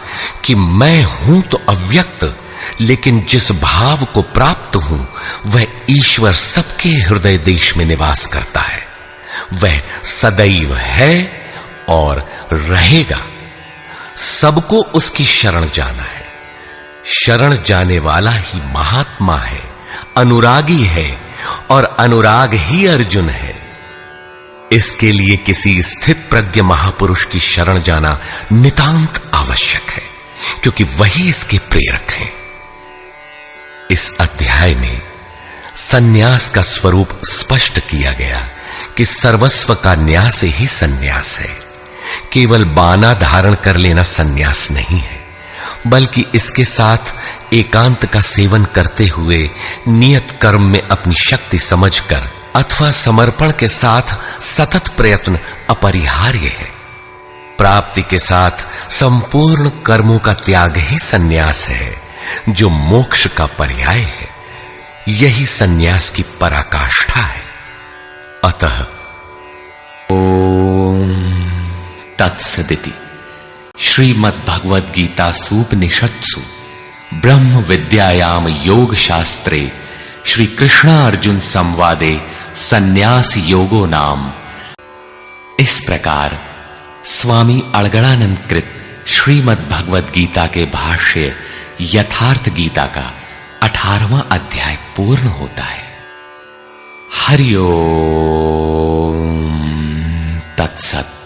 कि मैं हूं तो अव्यक्त, लेकिन जिस भाव को प्राप्त हूं वह ईश्वर सबके हृदय देश में निवास करता है। वह सदैव है और रहेगा। सबको उसकी शरण जाना है। शरण जाने वाला ही महात्मा है, अनुरागी है, और अनुराग ही अर्जुन है। इसके लिए किसी स्थित प्रज्ञ महापुरुष की शरण जाना नितांत आवश्यक है, क्योंकि वही इसके प्रेरक हैं। इस अध्याय में सन्यास का स्वरूप स्पष्ट किया गया कि सर्वस्व का न्यास ही सन्यास है। केवल बाना धारण कर लेना सन्यास नहीं है, बल्कि इसके साथ एकांत का सेवन करते हुए नियत कर्म में अपनी शक्ति समझकर अथवा समर्पण के साथ सतत प्रयत्न अपरिहार्य है। प्राप्ति के साथ संपूर्ण कर्मों का त्याग ही सन्यास है, जो मोक्ष का पर्याय है। यही सन्यास की पराकाष्ठा है। अतः ओम तत्सदिति श्रीमद् भगवद गीता सूपनिषत्सु ब्रह्म विद्यायाम योग शास्त्रे श्री कृष्णार्जुन संवादे सन्यास योगो नाम। इस प्रकार स्वामी अड़गड़ानंद कृत श्रीमद् भगवद गीता के भाष्य यथार्थ गीता का 18वां अध्याय पूर्ण होता है। हरि ओम तत्सत।